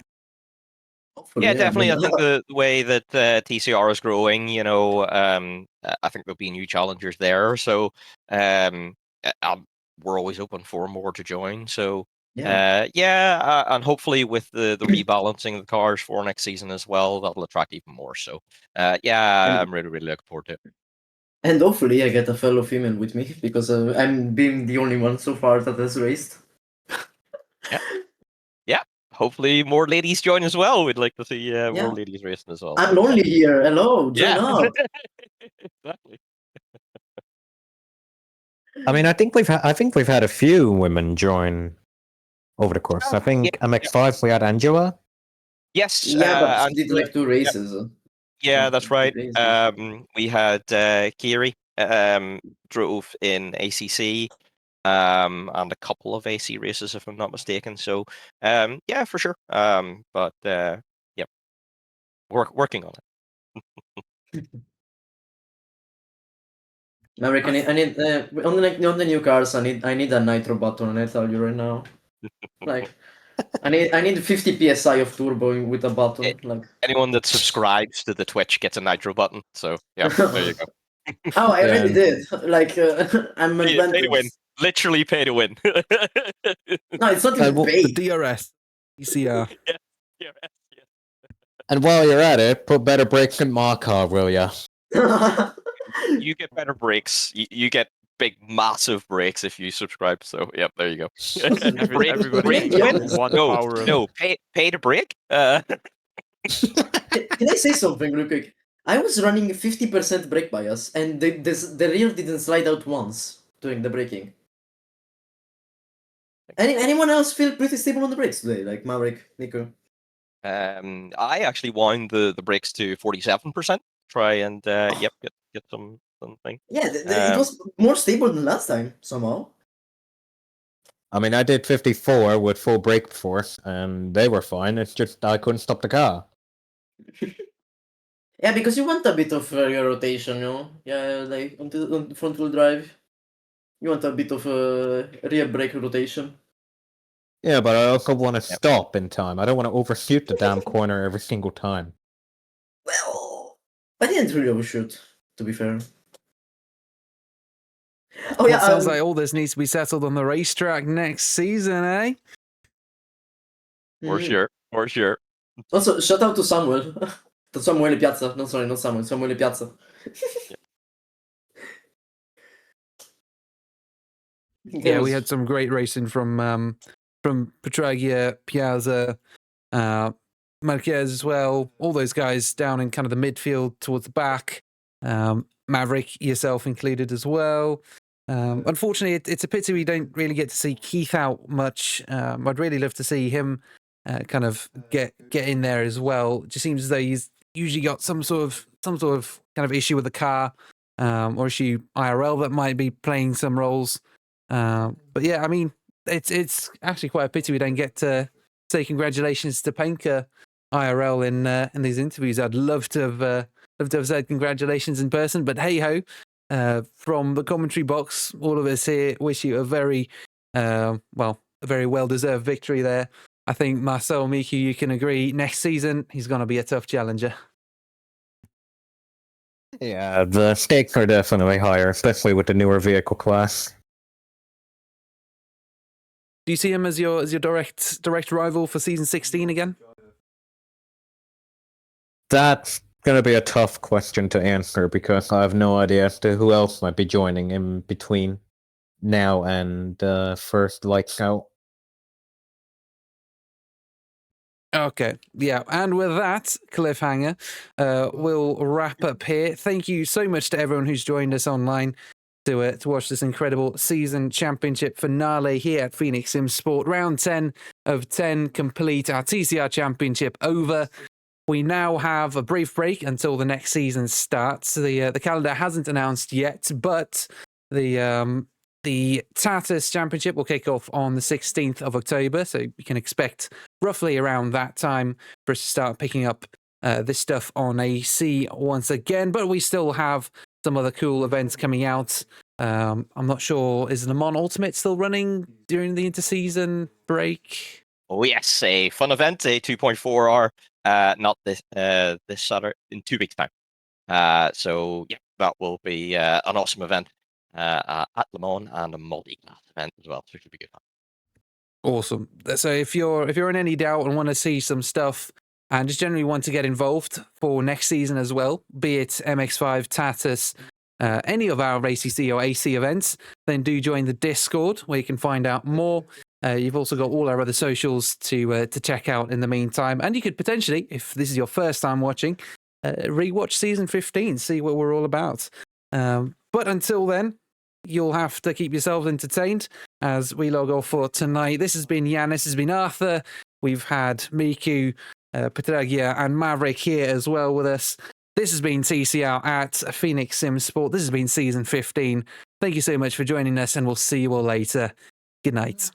Yeah, definitely. I think the way that TCR is growing, I think there'll be new challengers there. So we're always open for more to join. So and hopefully with the rebalancing of the cars for next season as well, that'll attract even more. So I'm really, really looking forward to it. And hopefully I get a fellow female with me, because I'm being the only one so far that has raced. Yeah. Hopefully more ladies join as well. We'd like to see more ladies racing as well. I'm lonely here. Hello, join up. Exactly. I mean, I think we've had a few women join over the course. I think MX5 we had Angela. Yes. Yeah, but she did like 2 races. Yeah, that's right. We had Kiri drove in ACC and a couple of AC races, if I'm not mistaken. So yeah, for sure. But working on it. Maverick, I need on the new cars. I need a nitro button. I tell you right now, like I need 50 psi of turbo with a button. Like anyone that subscribes to the Twitch gets a nitro button. So yeah, there you go. Oh, I already did. Like I'm pay to win. Literally pay to win. No, it's not even paid. The DRS, TCR. Yeah. And while you're at it, put better brakes in my car, will ya? You get better brakes. You get big, massive brakes if you subscribe. So, yep, there you go. Everybody one power. No, pay to brake. Can I say something real quick? I was running 50% brake bias, and the rear didn't slide out once during the braking. Anyone else feel pretty stable on the brakes today, like Maverick, Nico? I actually wound the brakes to 47%. Try and get something. Yeah, it was more stable than last time somehow. I mean, I did 54 with full brake force, and they were fine. It's just I couldn't stop the car. Yeah, because you want a bit of rotation, you know? Yeah, like on front wheel drive. You want a bit of rear brake rotation. Yeah, but I also want to stop in time. I don't want to overshoot the damn corner every single time. Well, I didn't really overshoot, to be fair. Oh yeah, sounds like all this needs to be settled on the racetrack next season, eh? For Mhm. sure, for sure. Also, shout out to Samuel. To Samuele Piazza. No, sorry, not Samuel. Samuele Piazza. Yeah, we had some great racing from Petragia, Piazza, Marquez as well. All those guys down in kind of the midfield towards the back. Maverick, yourself included as well. Unfortunately, it's a pity we don't really get to see Keith out much. I'd really love to see him kind of get in there as well. It just seems as though he's usually got some sort of kind of issue with the car, or issue IRL that might be playing some roles. But yeah, I mean, it's actually quite a pity we don't get to say congratulations to Penka IRL in these interviews. I'd love to have said congratulations in person, but hey ho. From the commentary box, all of us here wish you a very well deserved victory there. I think Marcel Miku, you can agree, next season he's going to be a tough challenger. Yeah, the stakes are definitely higher, especially with the newer vehicle class. Do you see him as your direct rival for season 16 again? That's gonna be a tough question to answer because I have no idea as to who else might be joining in between now and first lights out. Okay, yeah, and with that cliffhanger, we'll wrap up here. Thank you so much to everyone who's joined us online to watch this incredible season championship finale here at Phoenix Sim Sport. Round 10 of 10 complete. Our TCR championship over. We now have a brief break until the next season starts. The calendar hasn't announced yet, but the Tatus Championship will kick off on the 16th of October, so you can expect roughly around that time for us to start picking up this stuff on AC once again. But we still have some other cool events coming out. I'm not sure, is Le Mans Ultimate still running during the interseason break? Oh yes, a fun event, a 2.4R. Not this Saturday, in 2 weeks' time. So yeah, that will be an awesome event at Le Mans and a multi-class event as well. So it should be good fun. Awesome. So if you're in any doubt and want to see some stuff and just generally want to get involved for next season as well, be it MX5, Tatus, any of our ACC or AC events, then do join the Discord where you can find out more. You've also got all our other socials to check out in the meantime, and you could potentially, if this is your first time watching, rewatch season 15, see what we're all about. But until then, you'll have to keep yourselves entertained as we log off for tonight. This has been Jan, this has been Arthur. We've had Miku, Petragia, and Maverick here as well with us. This has been TCR at Phoenix Sim Sport. This has been season 15. Thank you so much for joining us, and we'll see you all later. Good night.